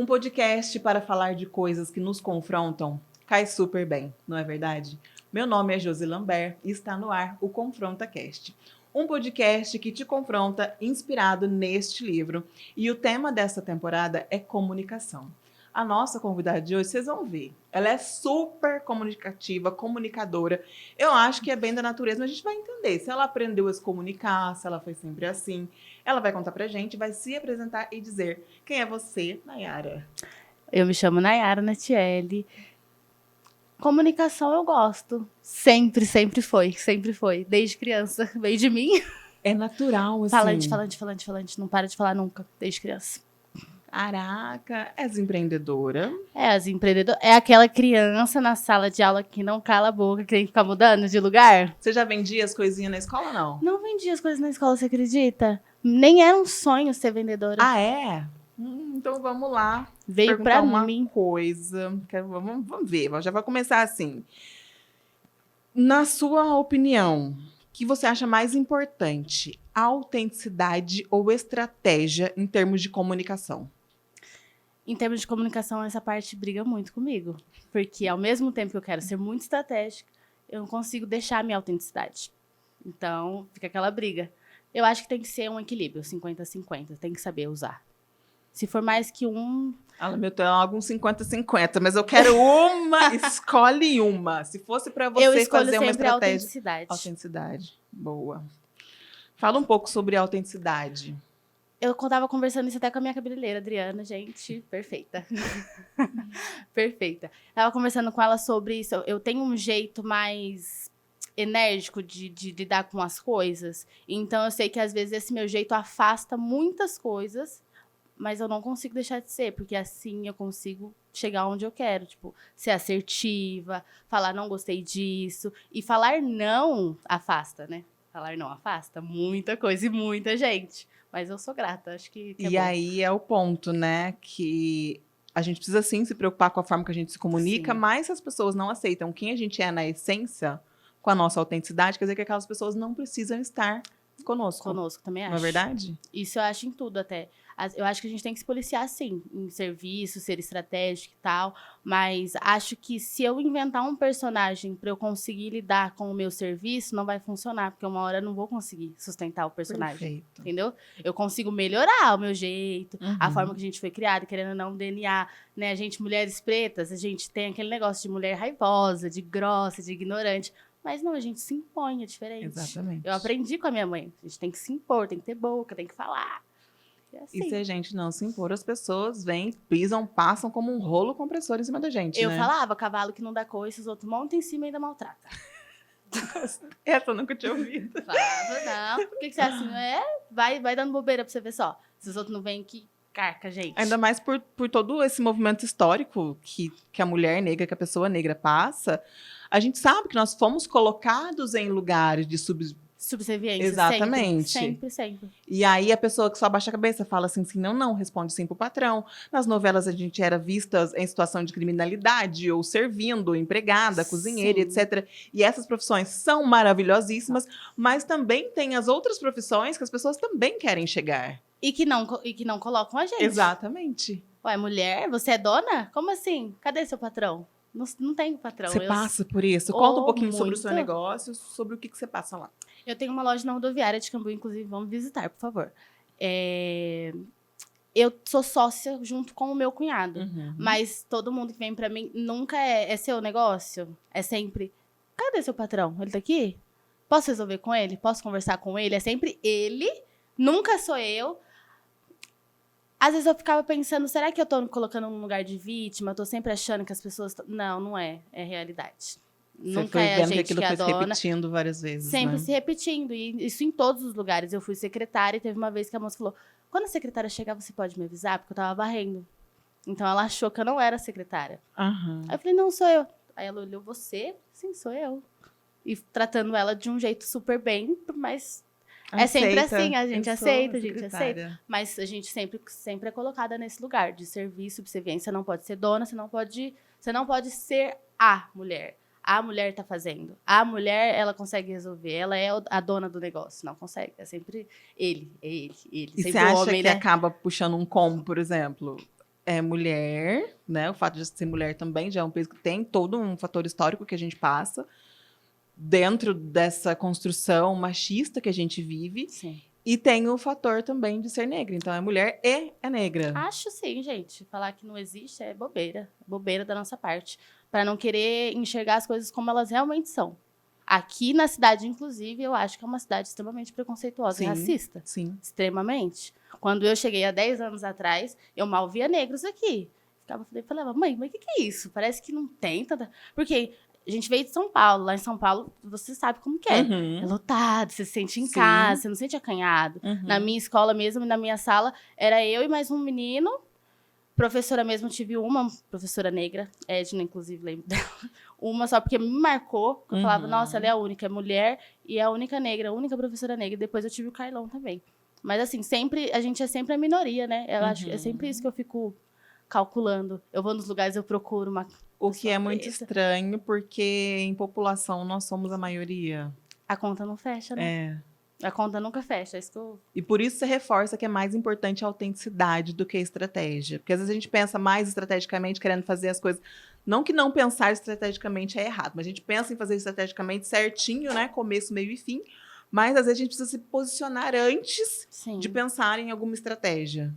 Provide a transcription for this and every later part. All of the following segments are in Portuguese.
Um podcast para falar de coisas que nos confrontam cai super bem, não é verdade? Meu nome é Josi Lambert e está no ar o Confronta Cast. Um podcast que te confronta inspirado neste livro. E o tema dessa temporada é comunicação. A nossa convidada de hoje, vocês vão ver, ela é super comunicativa, comunicadora. Eu acho que é bem da natureza, mas a gente vai entender se ela aprendeu a se comunicar, se ela foi sempre assim. Ela vai contar pra gente, vai se apresentar e dizer quem é você, Nayara. Eu me chamo Nayara Natiele. Comunicação eu gosto. Sempre foi. Desde criança, veio de mim. É natural, assim. Falante. Não para de falar nunca, desde criança. Caraca, és empreendedora. As empreendedoras. É aquela criança na sala de aula que não cala a boca, que tem que ficar mudando de lugar. Você já vendia as coisinhas na escola, não? Não vendia as coisas na escola, você acredita? Nem era um sonho ser vendedora. Ah, é? Então vamos lá. Veio pra uma mim. coisa. Vamos ver, já vai começar assim. Na sua opinião, o que você acha mais importante? Autenticidade ou estratégia em termos de comunicação? Em termos de comunicação, essa parte briga muito comigo. Porque ao mesmo tempo que eu quero ser muito estratégica, eu não consigo deixar a minha autenticidade. Então, fica aquela briga. Eu acho que tem que ser um equilíbrio, 50-50. Tem que saber usar. Se for mais que um... Meu, tem alguns 50-50, mas eu quero uma, escolhe uma. Se fosse para você eu escolho fazer uma sempre a estratégia... autenticidade. Autenticidade, boa. Fala um pouco sobre autenticidade. Eu tava conversando isso até com a minha cabeleireira, Adriana, gente, perfeita. Perfeita. Tava conversando com ela sobre isso. Eu tenho um jeito mais enérgico de lidar com as coisas. Então, eu sei que, às vezes, esse meu jeito afasta muitas coisas, mas eu não consigo deixar de ser, porque assim eu consigo chegar onde eu quero. Tipo, ser assertiva, falar não gostei disso. E falar não afasta, né? Falar não afasta muita coisa e muita gente. Mas eu sou grata, acho que é E bom. aí é o ponto, né? Que a gente precisa, sim, se preocupar com a forma que a gente se comunica, Sim. mas se as pessoas não aceitam quem a gente é na essência, com a nossa autenticidade, quer dizer que aquelas pessoas não precisam estar conosco. Conosco, também acho. Não é verdade? Isso eu acho em tudo até. Eu acho que a gente tem que se policiar, sim, em serviço, ser estratégico e tal, mas acho que se eu inventar um personagem para eu conseguir lidar com o meu serviço, não vai funcionar, porque uma hora eu não vou conseguir sustentar o personagem, Perfeito. entendeu? Eu consigo melhorar o meu jeito, a Uhum. forma que a gente foi criada, querendo ou não, DNA, né? A gente, mulheres pretas, a gente tem aquele negócio de mulher raivosa, de grossa, de ignorante, mas não, a gente se impõe, é diferente. Exatamente. Eu aprendi com a minha mãe, a gente tem que se impor, tem que ter boca, tem que falar. E se a gente não se impor, as pessoas vêm, pisam, passam como um rolo compressor em cima da gente, Eu né? falava, cavalo que não dá coice, os outros montam em cima e ainda maltrata. Essa eu nunca tinha ouvido. Falava, não. Por que você é assim? Vai dando bobeira pra você ver só. Se os outros não vêm, que carca, gente. Ainda mais por todo esse movimento histórico que a mulher negra, que a pessoa negra passa, a gente sabe que nós fomos colocados em lugares de subserviência. Exatamente. Sempre. E aí a pessoa que só abaixa a cabeça fala assim, sim, não, responde sim pro patrão. Nas novelas a gente era vista em situação de criminalidade, ou servindo, empregada, cozinheira, Sim. etc. E essas profissões são maravilhosíssimas, mas também tem as outras profissões que as pessoas também querem chegar. E que não colocam a gente. Exatamente. Ué, mulher, você é dona? Como assim? Cadê seu patrão? Não tem patrão. Você passa por isso? Conta um pouquinho sobre o seu muito. negócio, sobre o que você passa lá. Eu tenho uma loja na rodoviária de Cambuí, inclusive, vamos visitar, por favor. Eu sou sócia junto com o meu cunhado, mas todo mundo que vem pra mim nunca é seu negócio, é sempre, cadê seu patrão? Ele tá aqui? Posso resolver com ele? Posso conversar com ele? É sempre ele, nunca sou eu. Às vezes eu ficava pensando, será que eu tô me colocando num lugar de vítima? Eu tô sempre achando que as pessoas... Não é realidade. Você Nunca foi é a vendo que gente aquilo que é a foi se dona. repetindo várias vezes, Sempre né? se repetindo, e isso em todos os lugares. Eu fui secretária e teve uma vez que a moça falou, quando a secretária chegar, você pode me avisar? Porque eu tava varrendo. Então ela achou que eu não era secretária. Uhum. Aí eu falei, não, sou eu. Aí ela olhou, você? Sim, sou eu. E tratando ela de um jeito super bem, mas... É sempre assim, a gente aceita. Mas a gente sempre é colocada nesse lugar de serviço, subserviência. Você não pode ser dona, você não pode ser a mulher. A mulher tá fazendo. A mulher, ela consegue resolver. Ela é a dona do negócio. Não consegue. É sempre ele. E Sempre você acha o homem, que né? acaba puxando um combo, por exemplo? é mulher, né? O fato de ser mulher também já é um peso que tem todo um fator histórico que a gente passa dentro dessa construção machista que a gente vive. Sim. E tem o fator também de ser negra. Então, é mulher e é negra. Acho sim, gente. Falar que não existe é bobeira. Bobeira da nossa parte. Para não querer enxergar as coisas como elas realmente são. Aqui na cidade, inclusive, eu acho que é uma cidade extremamente preconceituosa Sim, e racista. Sim. Extremamente. Quando eu cheguei há 10 anos atrás, eu mal via negros aqui. Falava, mãe, mas o que é isso? Parece que não tem tanta... Porque a gente veio de São Paulo. Lá em São Paulo, você sabe como que é. É Uhum. lotado, você se sente em Sim. casa, você não se sente acanhado. Uhum. Na minha escola mesmo, na minha sala, era eu e mais um menino. Professora mesmo, tive uma professora negra, Edna, inclusive, lembro dela. Uma só porque me marcou, porque eu falava, nossa, ela é a única, é mulher e é a única negra, a única professora negra. Depois eu tive o Carlão também. Mas assim, sempre, a gente é sempre a minoria, né? Eu acho, é sempre isso que eu fico calculando. Eu vou nos lugares, eu procuro uma O que é muito preta. estranho, porque em população nós somos a maioria. A conta não fecha, né? É. A conta nunca fecha, é isso que eu... E por isso você reforça que é mais importante a autenticidade do que a estratégia. Porque às vezes a gente pensa mais estrategicamente, querendo fazer as coisas. Não que não pensar estrategicamente é errado, mas a gente pensa em fazer estrategicamente certinho, né? Começo, meio e fim. Mas às vezes a gente precisa se posicionar antes Sim. de pensar em alguma estratégia.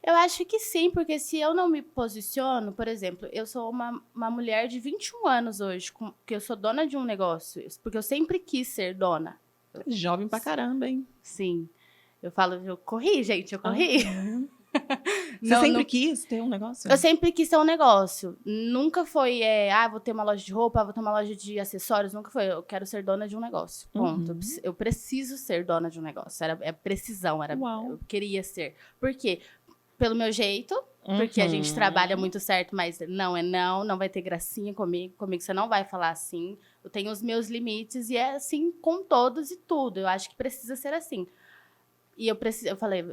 Eu acho que sim, porque se eu não me posiciono, por exemplo, eu sou uma mulher de 21 anos hoje, que eu sou dona de um negócio, porque eu sempre quis ser dona. Jovem pra caramba, hein? Sim. Eu falo, eu corri, gente, eu corri. Você sempre quis ter um negócio? Eu sempre quis ter um negócio. Nunca foi, vou ter uma loja de roupa, vou ter uma loja de acessórios. Nunca foi, eu quero ser dona de um negócio. Ponto. Eu preciso ser dona de um negócio. É precisão, eu queria ser. Por quê? Pelo meu jeito, porque a gente trabalha muito certo, mas não vai ter gracinha comigo você não vai falar assim. Eu tenho os meus limites e é assim com todos e tudo. Eu acho que precisa ser assim. E eu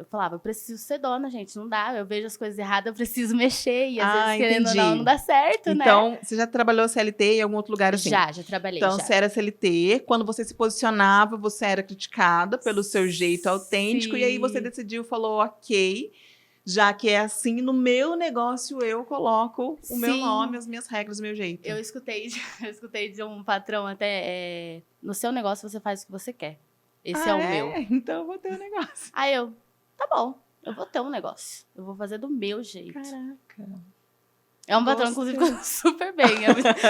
falava, eu preciso ser dona, gente, não dá. Eu vejo as coisas erradas, eu preciso mexer. E às vezes, querendo ou não dá certo, né? Então, você já trabalhou CLT em algum outro lugar assim? Já trabalhei. Então, você era CLT, quando você se posicionava, você era criticada pelo seu jeito autêntico. Sim. E aí você decidiu, falou, ok, já que é assim, no meu negócio eu coloco o meu nome, as minhas regras, o meu jeito. Eu escutei de um patrão até, no seu negócio você faz o que você quer. Esse é o meu. Então eu vou ter um negócio. Aí eu, tá bom, eu vou ter um negócio. Eu vou fazer do meu jeito. Caraca. É um patrão, inclusive, que ficou super bem.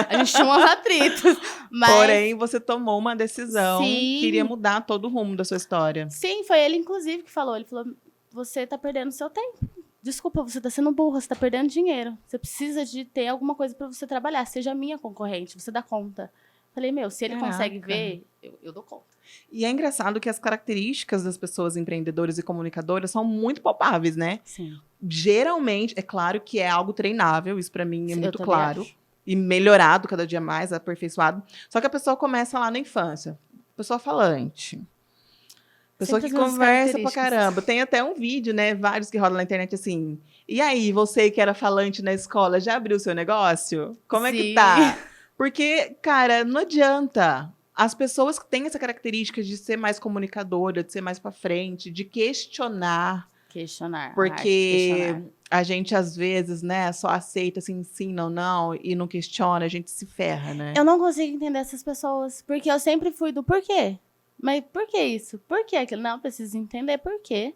A gente tinha uns atritos. Mas... Porém, você tomou uma decisão, Sim. queria mudar todo o rumo da sua história. Sim, foi ele, inclusive, que falou. Ele falou, você tá perdendo seu tempo. Desculpa, você tá sendo burra, você tá perdendo dinheiro. Você precisa de ter alguma coisa pra você trabalhar. Seja a minha concorrente, você dá conta. Falei, se ele consegue ver, eu dou conta. E é engraçado que as características das pessoas empreendedoras e comunicadoras são muito palpáveis, né? Sim. Geralmente, é claro que é algo treinável, isso pra mim é muito claro. Acho. E melhorado cada dia mais, aperfeiçoado. Só que a pessoa começa lá na infância. Pessoa falante. Pessoa que conversa pra caramba. Tem até um vídeo, né? Vários que rodam na internet assim. E aí, você que era falante na escola, já abriu seu negócio? Como é que tá? Porque, cara, não adianta. As pessoas que têm essa característica de ser mais comunicadora, de ser mais pra frente, de questionar. Porque a gente, às vezes, né, só aceita assim, sim, não, e não questiona, a gente se ferra, né? Eu não consigo entender essas pessoas, porque eu sempre fui do porquê. Mas por que isso? Por que aquilo? Não, preciso entender por quê.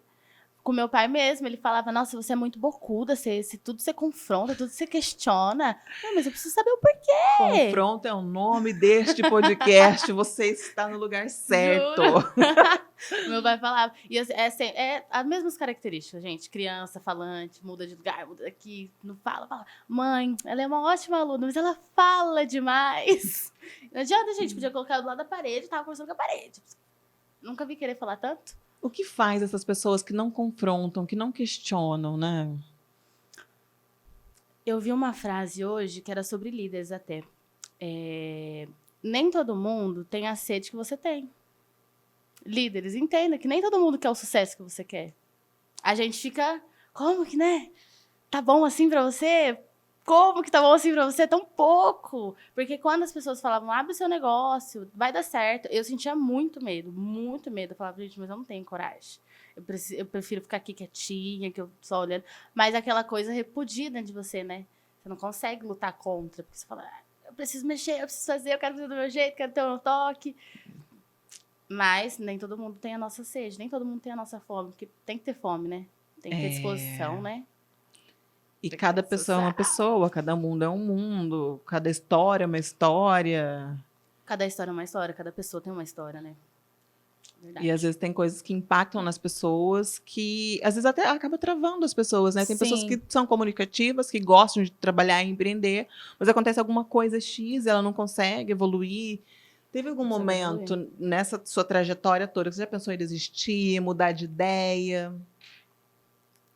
Com meu pai mesmo, ele falava, nossa, você é muito bocuda, tudo você confronta, tudo você questiona. Não, mas eu preciso saber o porquê. Confronto é o nome deste podcast, você está no lugar certo. Meu pai falava. E é as mesmas características, gente. Criança, falante, muda de lugar, muda daqui, não fala. Mãe, ela é uma ótima aluna, mas ela fala demais. Não adianta, gente, podia colocar do lado da parede, tava conversando com a parede. Nunca vi querer falar tanto. O que faz essas pessoas que não confrontam, que não questionam, né? Eu vi uma frase hoje que era sobre líderes até. Nem todo mundo tem a sede que você tem. Líderes, entenda que nem todo mundo quer o sucesso que você quer. A gente fica, como que, né? Tá bom assim pra você? Como que tá bom assim pra você? Tão pouco. Porque quando as pessoas falavam, abre o seu negócio, vai dar certo. Eu sentia muito medo, muito medo. Eu falava, gente, mas eu não tenho coragem. Eu prefiro ficar aqui quietinha, que eu só olhando. Mas aquela coisa repudia dentro de você, né? Você não consegue lutar contra. Porque você fala, eu preciso mexer, eu preciso fazer, eu quero fazer do meu jeito, quero ter o meu toque. Mas nem todo mundo tem a nossa sede, nem todo mundo tem a nossa fome. Porque tem que ter fome, né? Tem que ter disposição, né? E cada pessoa é uma pessoa, cada mundo é um mundo, cada história é uma história. Cada história é uma história, cada pessoa tem uma história, né? Verdade. E às vezes tem coisas que impactam nas pessoas que às vezes até acaba travando as pessoas, né? Tem pessoas Sim. que são comunicativas, que gostam de trabalhar e empreender, mas acontece alguma coisa X, ela não consegue evoluir. Teve algum Não consegue momento nessa sua trajetória toda que você já pensou em desistir, mudar de ideia?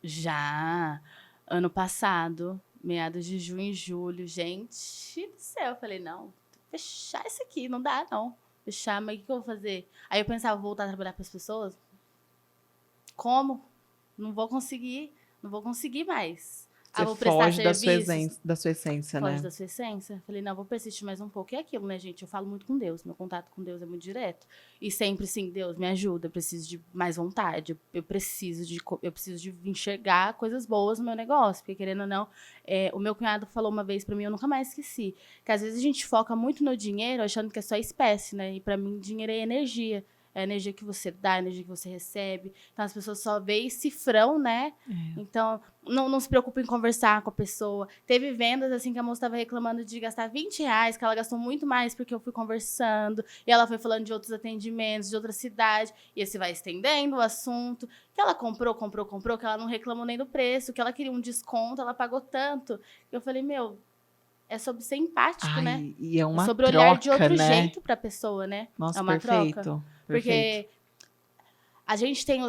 Já. Ano passado, meados de junho e julho, gente do céu, eu falei, não, fechar isso aqui, não dá, não. Fechar, mas o que eu vou fazer? Aí eu pensava, vou voltar a trabalhar para as pessoas? Como? Não vou conseguir mais. Você vou prestar foge da sua, serviços. da sua essência, Foge né? da sua essência. Falei, não, vou persistir mais um pouco. E é aquilo, né, gente? Eu falo muito com Deus. Meu contato com Deus é muito direto. E sempre, sim, Deus, me ajuda. Eu preciso de mais vontade. Eu preciso de enxergar coisas boas no meu negócio. Porque, querendo ou não, o meu cunhado falou uma vez pra mim, eu nunca mais esqueci, que às vezes a gente foca muito no dinheiro, achando que é só espécie, né? E pra mim, dinheiro é energia. É a energia que você dá, a energia que você recebe. Então, as pessoas só veem cifrão, né? Então, não se preocupe em conversar com a pessoa. Teve vendas, assim, que a moça estava reclamando de gastar R$20, que ela gastou muito mais porque eu fui conversando. E ela foi falando de outros atendimentos, de outra cidade. E você vai estendendo o assunto. Que ela comprou, que ela não reclamou nem do preço, que ela queria um desconto, ela pagou tanto. Eu falei, meu, é sobre ser empático, né? E é uma sobre troca, olhar de outro né? jeito pra pessoa, né? Nossa, é uma perfeito. troca. Perfeito. Porque a gente tem,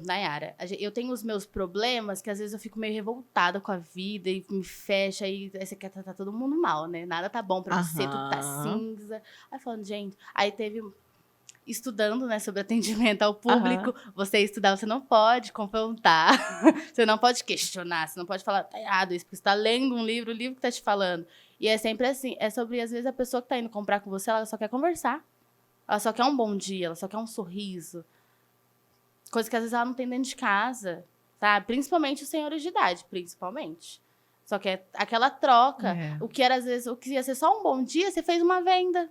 Nayara, eu tenho os meus problemas que às vezes eu fico meio revoltada com a vida e me fecha e aí você quer tratar todo mundo mal, né? Nada tá bom pra você, tudo tá cinza. Aí falando, gente, aí teve estudando, né, sobre atendimento ao público, você estudar, você não pode confrontar, você não pode questionar, você não pode falar, tá errado isso, porque você tá lendo um livro, o livro que tá te falando. E é sempre assim, é sobre, às vezes, a pessoa que tá indo comprar com você, ela só quer conversar. Ela só quer um bom dia, ela só quer um sorriso. Coisa que às vezes ela não tem dentro de casa, tá? Principalmente os senhores de idade, principalmente. Só que é aquela troca. O que era, às vezes, o que ia ser só um bom dia, você fez uma venda.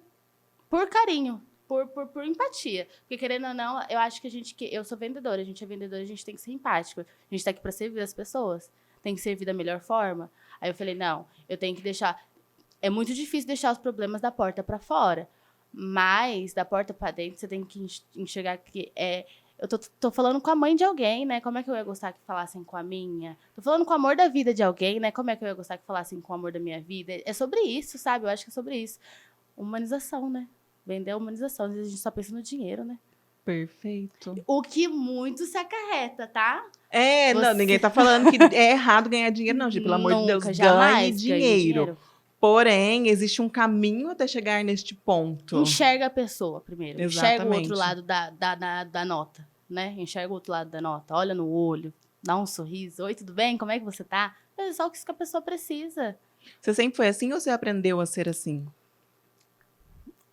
Por carinho, por empatia. Porque, querendo ou não, eu acho que eu sou vendedora, a gente é vendedora, a gente tem que ser empático. A gente tá aqui pra servir as pessoas. Tem que servir da melhor forma. Aí eu falei, não, eu tenho que deixar... É muito difícil deixar os problemas da porta pra fora. Mas, da porta pra dentro, você tem que enxergar que eu tô falando com a mãe de alguém, né? Como é que eu ia gostar que falassem com a minha? Tô falando com o amor da vida de alguém, né? Como é que eu ia gostar que falassem com o amor da minha vida? É sobre isso, sabe? Eu acho que é sobre isso. Humanização, né? Vender a humanização. Às vezes a gente só pensa no dinheiro, né? Perfeito. O que muito se acarreta, tá? Não, ninguém tá falando que é errado ganhar dinheiro, não, gente. Pelo amor de Deus, ganhe dinheiro. Porém, existe um caminho até chegar neste ponto. Enxerga a pessoa primeiro. Exatamente. Enxerga o outro lado da nota, né? Enxerga o outro lado da nota. Olha no olho, dá um sorriso. Oi, tudo bem? Como é que você tá? É só o que a pessoa precisa. Você sempre foi assim ou você aprendeu a ser assim?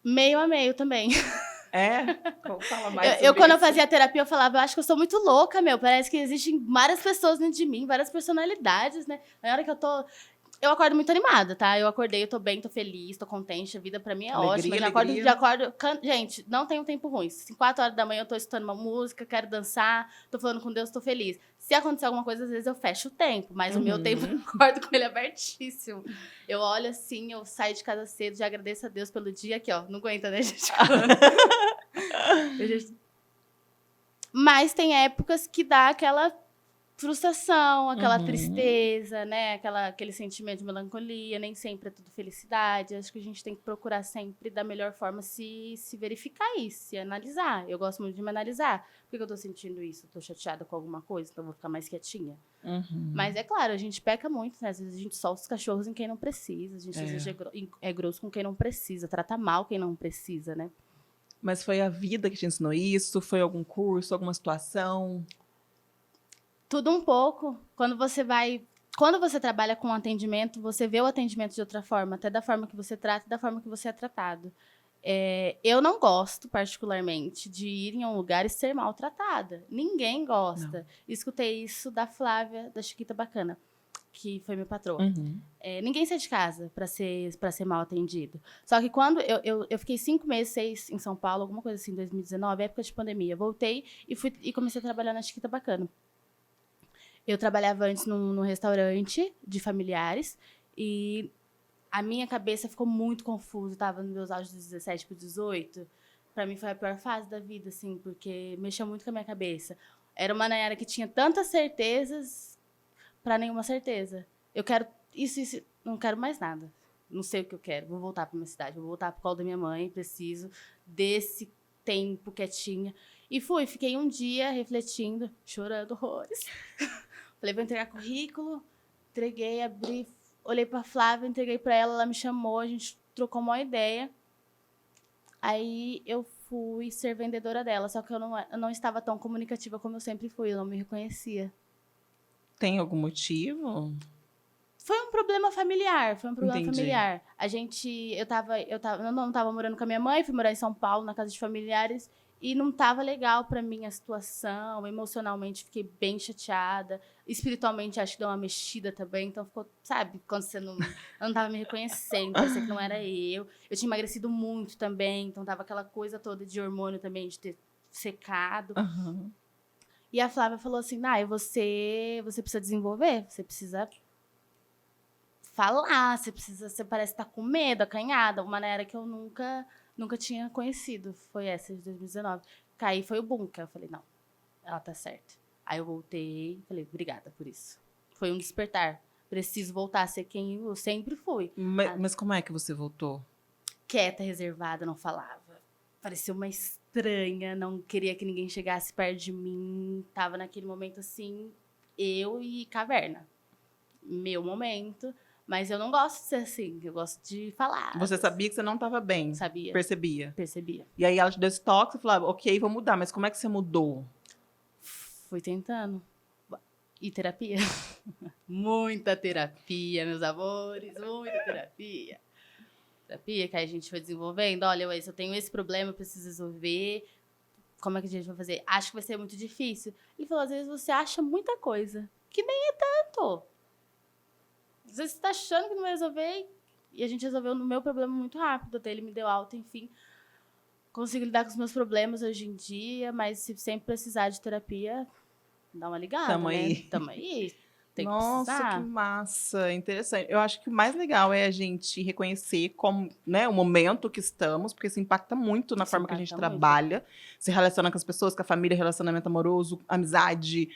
Meio a meio também. Fala mais sobre quando isso. eu fazia terapia, eu falava, eu acho que eu sou muito louca, meu. Parece que existem várias pessoas dentro de mim, várias personalidades, né? Na hora que eu acordo muito animada, tá? Eu acordei, eu tô bem, tô feliz, tô contente, a vida pra mim é ótima. Já acordo, gente, não tenho tempo ruim. Se 4 horas da manhã eu tô escutando uma música, quero dançar, tô falando com Deus, tô feliz. Se acontecer alguma coisa, às vezes eu fecho o tempo, mas o meu tempo eu acordo com ele abertíssimo. Eu olho assim, eu saio de casa cedo, já agradeço a Deus pelo dia aqui, ó. Não aguenta, né, gente? Mas tem épocas que dá aquela frustração, aquela tristeza, né? Aquele sentimento de melancolia, nem sempre é tudo felicidade. Acho que a gente tem que procurar sempre da melhor forma se verificar isso, se analisar. Eu gosto muito de me analisar. Por que eu tô sentindo isso? Eu tô chateada com alguma coisa, então eu vou ficar mais quietinha. Mas é claro, a gente peca muito, né? Às vezes a gente solta os cachorros em quem não precisa. A gente às vezes é grosso com quem não precisa, trata mal quem não precisa, né? Mas foi a vida que te ensinou isso? Foi algum curso, alguma situação? Tudo um pouco. Quando você trabalha com atendimento, você vê o atendimento de outra forma, até da forma que você trata e da forma que você é tratado. Eu não gosto, particularmente, de ir em um lugar e ser maltratada. Ninguém gosta. Não. Escutei isso da Flávia, da Chiquita Bacana, que foi minha patroa. Uhum. Ninguém sai de casa pra ser mal atendido. Só que quando eu fiquei 5 meses, 6 em São Paulo, alguma coisa assim, em 2019, época de pandemia. Voltei e comecei a trabalhar na Chiquita Bacana. Eu trabalhava antes num restaurante de familiares e a minha cabeça ficou muito confusa. Tava nos meus auge dos 17 pro 18. Pra mim foi a pior fase da vida, assim, porque mexeu muito com a minha cabeça. Era uma Nayara que tinha tantas certezas pra nenhuma certeza. Eu quero isso, não quero mais nada. Não sei o que eu quero. Vou voltar pra minha cidade, vou voltar pro colo da minha mãe, preciso desse tempo quietinha. E fiquei um dia refletindo, chorando horrores. Falei, vou entregar currículo, entreguei, abri, olhei pra Flávia, entreguei pra ela me chamou, a gente trocou uma ideia. Aí eu fui ser vendedora dela, só que eu não estava tão comunicativa como eu sempre fui, eu não me reconhecia. Tem algum motivo? Foi um problema familiar, Entendi. Eu não tava morando com a minha mãe, fui morar em São Paulo, na casa de familiares, e não tava legal pra mim a situação, emocionalmente fiquei bem chateada, espiritualmente acho que deu uma mexida também, então ficou, sabe, quando eu não tava me reconhecendo, parecia que não era eu tinha emagrecido muito também, então tava aquela coisa toda de hormônio também, de ter secado. Uhum. E a Flávia falou assim, Nai, você precisa desenvolver, você precisa falar, você parece estar com medo, acanhada, uma maneira que eu nunca tinha conhecido. Foi essa de 2019. Caí, foi o boom, que eu falei, não, ela tá certa. Aí eu voltei, falei, obrigada por isso. Foi um despertar. Preciso voltar a ser quem eu sempre fui. Mas como é que você voltou? Quieta, reservada, não falava. Parecia uma estranha, não queria que ninguém chegasse perto de mim. Tava naquele momento assim, eu e caverna. Meu momento. Mas eu não gosto de ser assim, eu gosto de falar. Você sabia que você não estava bem? Sabia, Percebia. percebia. E aí ela te deu esse toque, você falava, ok, vou mudar. Mas como é que você mudou? Fui tentando. E terapia? Muita terapia, meus amores, muita terapia. Terapia que aí a gente foi desenvolvendo. Olha, Waze, eu tenho esse problema, eu preciso resolver. Como é que a gente vai fazer? Acho que vai ser muito difícil. Ele falou, às vezes você acha muita coisa, que nem é tanto. Às vezes você tá achando que não vai resolver e a gente resolveu no meu problema muito rápido. Até ele me deu alta, enfim. Consigo lidar com os meus problemas hoje em dia, mas se sempre precisar de terapia, dá uma ligada, Tamo né? aí. Tamo aí. Tem que Nossa, que precisar. massa, interessante. Eu acho que o mais legal é a gente reconhecer como, né, o momento que estamos, porque isso impacta muito na Isso forma que a gente impacta muito. trabalha, se relaciona com as pessoas, com a família, relacionamento amoroso, amizade,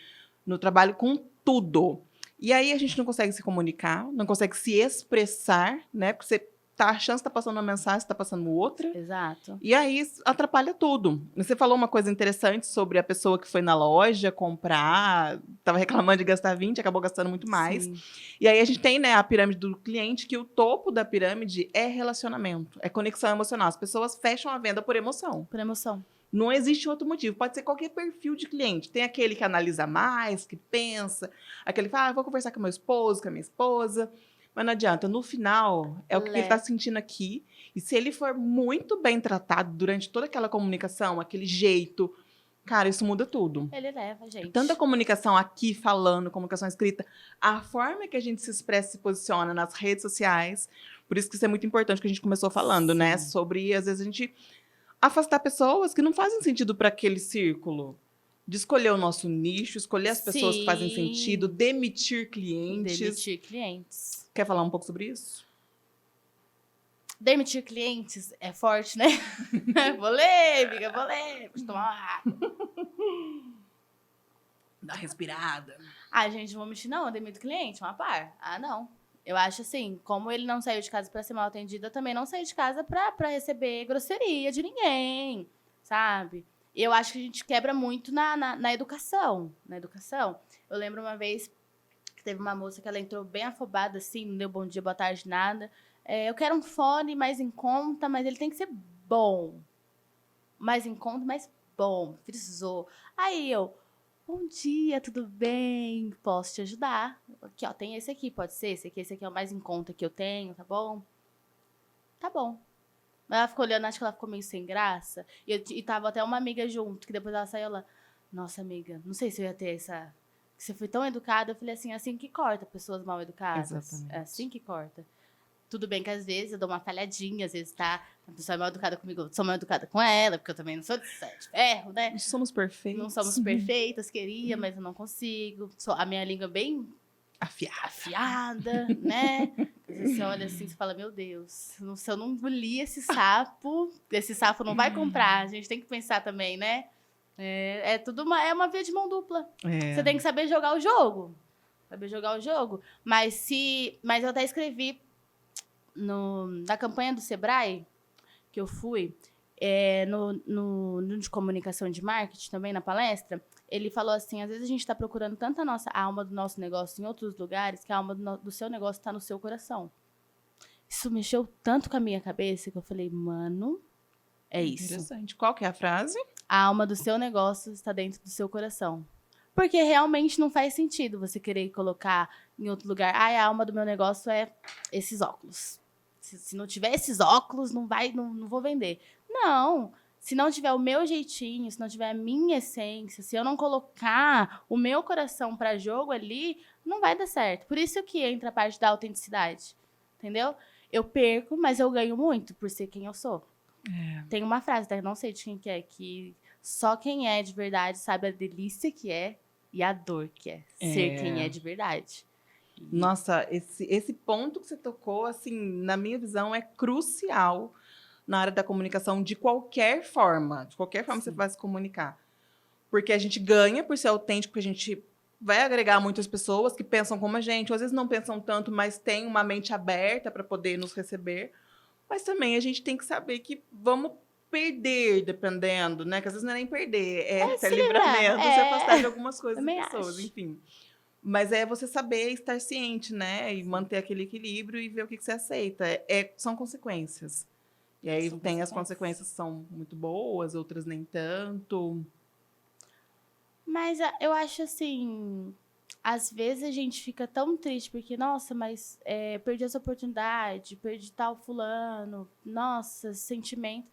no trabalho, com tudo. E aí a gente não consegue se comunicar, não consegue se expressar, né? Porque você tá achando que está passando uma mensagem, está passando outra. Exato. E aí atrapalha tudo. Você falou uma coisa interessante sobre a pessoa que foi na loja comprar, estava reclamando de gastar 20, acabou gastando muito mais. Sim. E aí a gente tem, né, a pirâmide do cliente, que o topo da pirâmide é relacionamento, é conexão emocional. As pessoas fecham a venda por emoção. Por emoção. Não existe outro motivo. Pode ser qualquer perfil de cliente. Tem aquele que analisa mais, que pensa, aquele que fala, vou conversar com meu esposo, com a minha esposa. Mas não adianta. No final, é o que ele está sentindo aqui. E se ele for muito bem tratado durante toda aquela comunicação, aquele jeito, cara, isso muda tudo. Ele leva, gente. Tanto a comunicação aqui, falando, comunicação escrita, a forma que a gente se expressa e se posiciona nas redes sociais. Por isso que isso é muito importante, que a gente começou falando, Sim. né? Sobre, às vezes, a gente afastar pessoas que não fazem sentido para aquele círculo. De escolher o nosso nicho, escolher as pessoas que fazem sentido, demitir clientes. Demitir clientes. Quer falar um pouco sobre isso? Demitir clientes é forte, né? polêmica. Deixa eu tomar uma água. Dá respirada. Ah, gente, não vou mentir, não. Eu demito cliente, uma par. Ah, não. Eu acho assim, como ele não saiu de casa pra ser mal atendido, eu também não saí de casa pra receber grosseria de ninguém, sabe? E eu acho que a gente quebra muito na educação. Na educação. Eu lembro uma vez que teve uma moça que ela entrou bem afobada, assim, não deu bom dia, boa tarde, nada. Eu quero um fone mais em conta, mas ele tem que ser bom. Mais em conta, mas bom. Frisou. Aí eu... Bom dia, tudo bem? Posso te ajudar? Aqui, ó, tem esse aqui, pode ser esse aqui é o mais em conta que eu tenho, tá bom? Tá bom. Mas ela ficou olhando, acho que ela ficou meio sem graça. E tava até uma amiga junto, que depois ela saiu lá. Nossa, amiga, não sei se eu ia ter essa... Você foi tão educada. Eu falei assim que corta pessoas mal educadas. Exatamente. É assim que corta. Tudo bem que às vezes eu dou uma falhadinha, às vezes a pessoa é mal educada comigo, eu sou mal educada com ela, porque eu também não sou de ferro, né? Não somos perfeitos. Não somos perfeitas, queria, mas eu não consigo. A minha língua é bem afiada, né? Às vezes você olha assim e fala, meu Deus, se eu não engolir esse sapo não vai comprar. A gente tem que pensar também, né? É tudo uma via de mão dupla. É. Você tem que saber jogar o jogo. Mas eu até escrevi na campanha do Sebrae, que eu fui, no de comunicação de marketing, também na palestra, ele falou assim, às vezes a gente está procurando tanto a alma do nosso negócio em outros lugares, que a alma do seu negócio está no seu coração. Isso mexeu tanto com a minha cabeça, que eu falei, mano, é isso. Interessante. Qual que é a frase? A alma do seu negócio está dentro do seu coração. Porque realmente não faz sentido você querer colocar em outro lugar, a alma do meu negócio é esses óculos. Se não tiver esses óculos, não vou vender. Não, se não tiver o meu jeitinho, se não tiver a minha essência, se eu não colocar o meu coração para jogo ali, não vai dar certo. Por isso que entra a parte da autenticidade, entendeu? Eu perco, mas eu ganho muito por ser quem eu sou. Tem uma frase, não sei de quem que é, que só quem é de verdade sabe a delícia que é e a dor que é ser quem é de verdade. Nossa, esse ponto que você tocou, assim, na minha visão, é crucial na área da comunicação de qualquer forma. De qualquer forma que você vai se comunicar. Porque a gente ganha por ser autêntico, porque a gente vai agregar muitas pessoas que pensam como a gente, ou às vezes não pensam tanto, mas tem uma mente aberta para poder nos receber. Mas também a gente tem que saber que vamos perder, dependendo, né? Que às vezes não é nem perder, é ter livramento, se afastar de algumas coisas e pessoas, enfim. Mas é você saber estar ciente, né? E manter aquele equilíbrio e ver o que você aceita. São consequências. E aí tem as consequências que são muito boas, outras nem tanto. Mas eu acho assim, às vezes a gente fica tão triste porque, nossa, mas perdi essa oportunidade, perdi tal fulano, nossa, esse sentimento.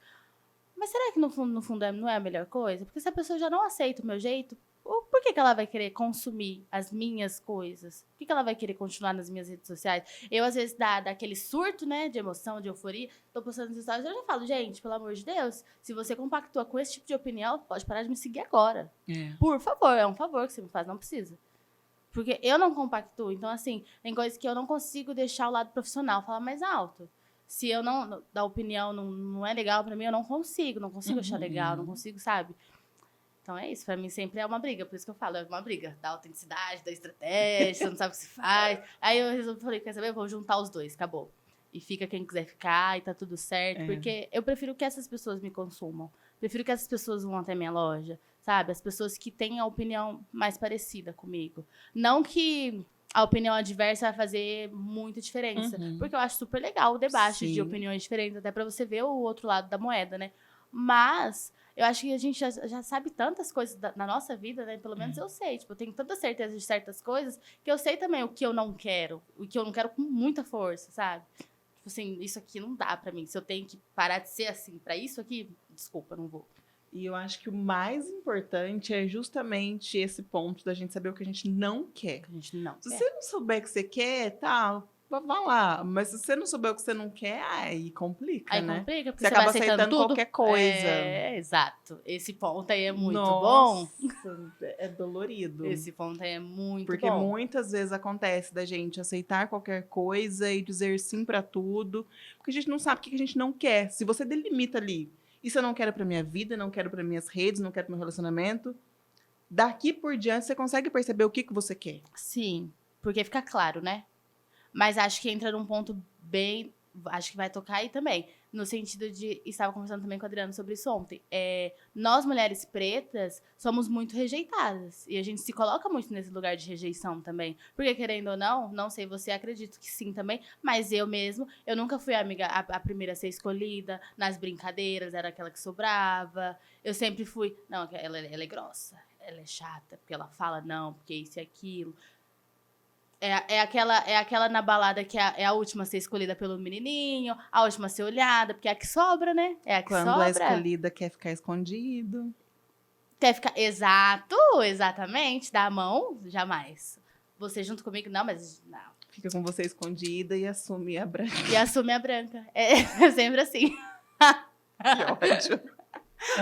Mas será que no fundo não é a melhor coisa? Porque se a pessoa já não aceita o meu jeito, por que ela vai querer consumir as minhas coisas? Por que ela vai querer continuar nas minhas redes sociais? Eu, às vezes, dá aquele surto, né, de emoção, de euforia, tô postando nos stories, eu já falo, gente, pelo amor de Deus, se você compactua com esse tipo de opinião, pode parar de me seguir agora. Por favor, é um favor que você me faz, não precisa. Porque eu não compactuo. Então, assim, tem coisas que eu não consigo deixar o lado profissional falar mais alto. Se eu não, da opinião não é legal pra mim, eu não consigo achar legal, não consigo, sabe? Então é isso, pra mim sempre é uma briga, por isso que eu falo, é uma briga da autenticidade, da estratégia, você não sabe o que se faz. Aí eu falei, quer saber, eu vou juntar os dois, acabou. E fica quem quiser ficar e tá tudo certo, porque eu prefiro que essas pessoas me consumam, prefiro que essas pessoas vão até minha loja, sabe? As pessoas que têm a opinião mais parecida comigo. Não que a opinião adversa vai fazer muita diferença, porque eu acho super legal o debate de opiniões diferentes, até pra você ver o outro lado da moeda, né? Mas eu acho que a gente já sabe tantas coisas na nossa vida, né? Pelo menos eu sei. Tipo, eu tenho tanta certeza de certas coisas que eu sei também o que eu não quero. O que eu não quero com muita força, sabe? Tipo assim, isso aqui não dá pra mim. Se eu tenho que parar de ser assim pra isso aqui, desculpa, não vou. E eu acho que o mais importante é justamente esse ponto da gente saber o que a gente não quer. Se você não souber o que você quer, tá, vá lá. Mas se você não souber o que você não quer, aí complica, né? Aí complica, porque você acaba aceitando tudo. qualquer coisa. Exato. Esse ponto aí é muito bom. Nossa, é dolorido. Esse ponto aí é muito porque bom. Muitas vezes acontece da gente aceitar qualquer coisa e dizer sim pra tudo, porque a gente não sabe o que a gente não quer. Se você delimita ali, isso eu não quero pra minha vida, não quero pra minhas redes, não quero pro meu relacionamento, daqui por diante você consegue perceber o que você quer. Sim, porque fica claro, né? Mas acho que entra num ponto bem... Acho que vai tocar aí também. No sentido de... Estava conversando também com a Adriana sobre isso ontem. Nós, mulheres pretas, somos muito rejeitadas. E a gente se coloca muito nesse lugar de rejeição também. Porque, querendo ou não sei você, acredito que sim também. Mas eu mesmo, eu nunca fui a primeira a ser escolhida. Nas brincadeiras, era aquela que sobrava. Eu sempre fui... Não, ela é grossa. Ela é chata, porque ela fala não, porque isso e aquilo. É aquela na balada que é a última a ser escolhida pelo menininho, a última a ser olhada, porque é a que sobra, né? É a que Quando sobra. a escolhida quer ficar escondido. Quer ficar... Exato, exatamente. Dá a mão, jamais. Você junto comigo, não, mas não. Fica com você escondida e assume a branca. E assume a branca. É sempre assim. Que ódio.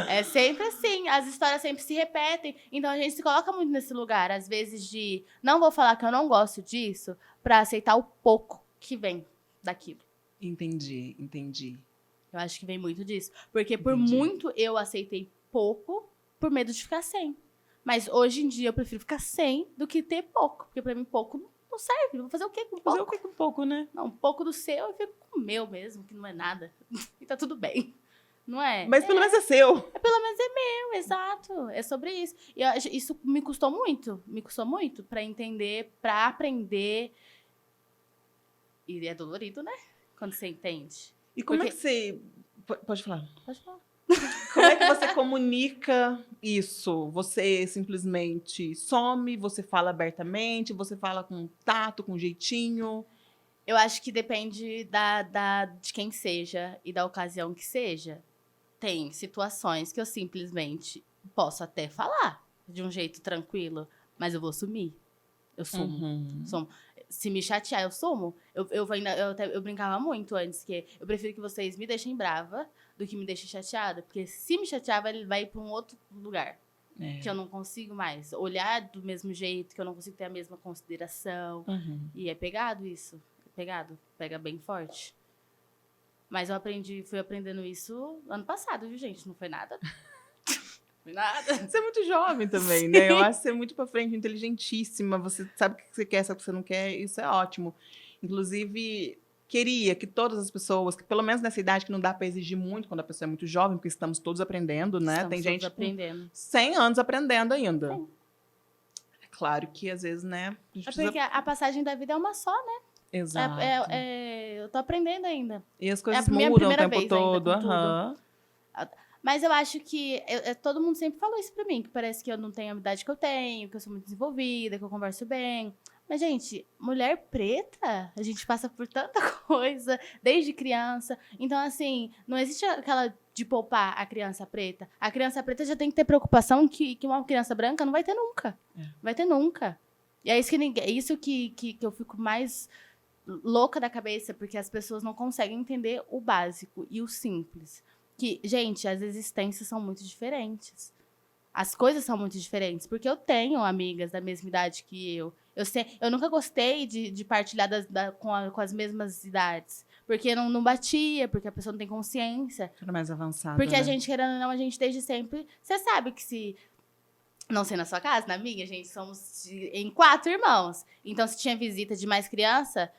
É sempre assim, as histórias sempre se repetem. Então a gente se coloca muito nesse lugar, às vezes, de não vou falar que eu não gosto disso, pra aceitar o pouco que vem daquilo. Entendi. Eu acho que vem muito disso. Porque por Entendi. muito eu aceitei pouco por medo de ficar sem. Mas hoje em dia eu prefiro ficar sem do que ter pouco. Porque pra mim pouco não serve. Vou fazer o quê com pouco? Fazer o que com pouco, né? Não, um pouco do seu eu fico com o meu mesmo, que não é nada. E tá tudo bem. Não é? Mas pelo menos é seu. Pelo menos é meu, exato. É sobre isso. E isso me custou muito pra entender, pra aprender. E é dolorido, né? Quando você entende. E como é Porque- que você... Pode falar. Pode falar. Como é que você comunica isso? Você simplesmente some, você fala abertamente, você fala com tato, com jeitinho? Eu acho que depende de quem seja e da ocasião que seja. Tem situações que eu simplesmente posso até falar de um jeito tranquilo, mas eu vou sumir. Eu sumo. Uhum. Se me chatear, eu sumo. Eu brincava muito antes, que eu prefiro que vocês me deixem brava do que me deixem chateada. Porque se me chatear, vai para um outro lugar. É. Que eu não consigo mais olhar do mesmo jeito, que eu não consigo ter a mesma consideração. Uhum. E é pegado isso. É pegado. Pega bem forte. Mas fui aprendendo isso ano passado, viu, gente? Não foi nada. Foi nada. Você é muito jovem também, né? Eu acho você muito pra frente, inteligentíssima. Você sabe o que você quer, sabe o que você não quer. Isso é ótimo. Inclusive, queria que todas as pessoas, que pelo menos nessa idade que não dá pra exigir muito quando a pessoa é muito jovem, porque estamos todos aprendendo, né? Estamos Tem todos gente com aprendendo. 100 anos aprendendo ainda. Sim. É claro que às vezes, né? A gente É precisa... porque a passagem da vida é uma só, né? Exato. Eu tô aprendendo ainda. E as coisas a minha mudam o primeira tempo vez ainda todo. com tudo. Aham. Mas eu acho que todo mundo sempre falou isso pra mim, que parece que eu não tenho a idade que eu tenho, que eu sou muito desenvolvida, que eu converso bem. Mas, gente, mulher preta, a gente passa por tanta coisa desde criança. Então, assim, não existe aquela de poupar a criança preta. A criança preta já tem que ter preocupação que uma criança branca não vai ter nunca. É. Vai ter nunca. E é isso que eu fico mais louca da cabeça, porque as pessoas não conseguem entender o básico e o simples. Que, gente, as existências são muito diferentes. As coisas são muito diferentes. Porque eu tenho amigas da mesma idade que eu. Eu nunca gostei de partilhar com as mesmas idades. Porque não batia, porque a pessoa não tem consciência. Era mais avançado. Porque né? a gente, querendo ou não, a gente desde sempre... Você sabe que se... Não sei na sua casa, na minha, gente, somos em 4 irmãos. Então, se tinha visita de mais criança,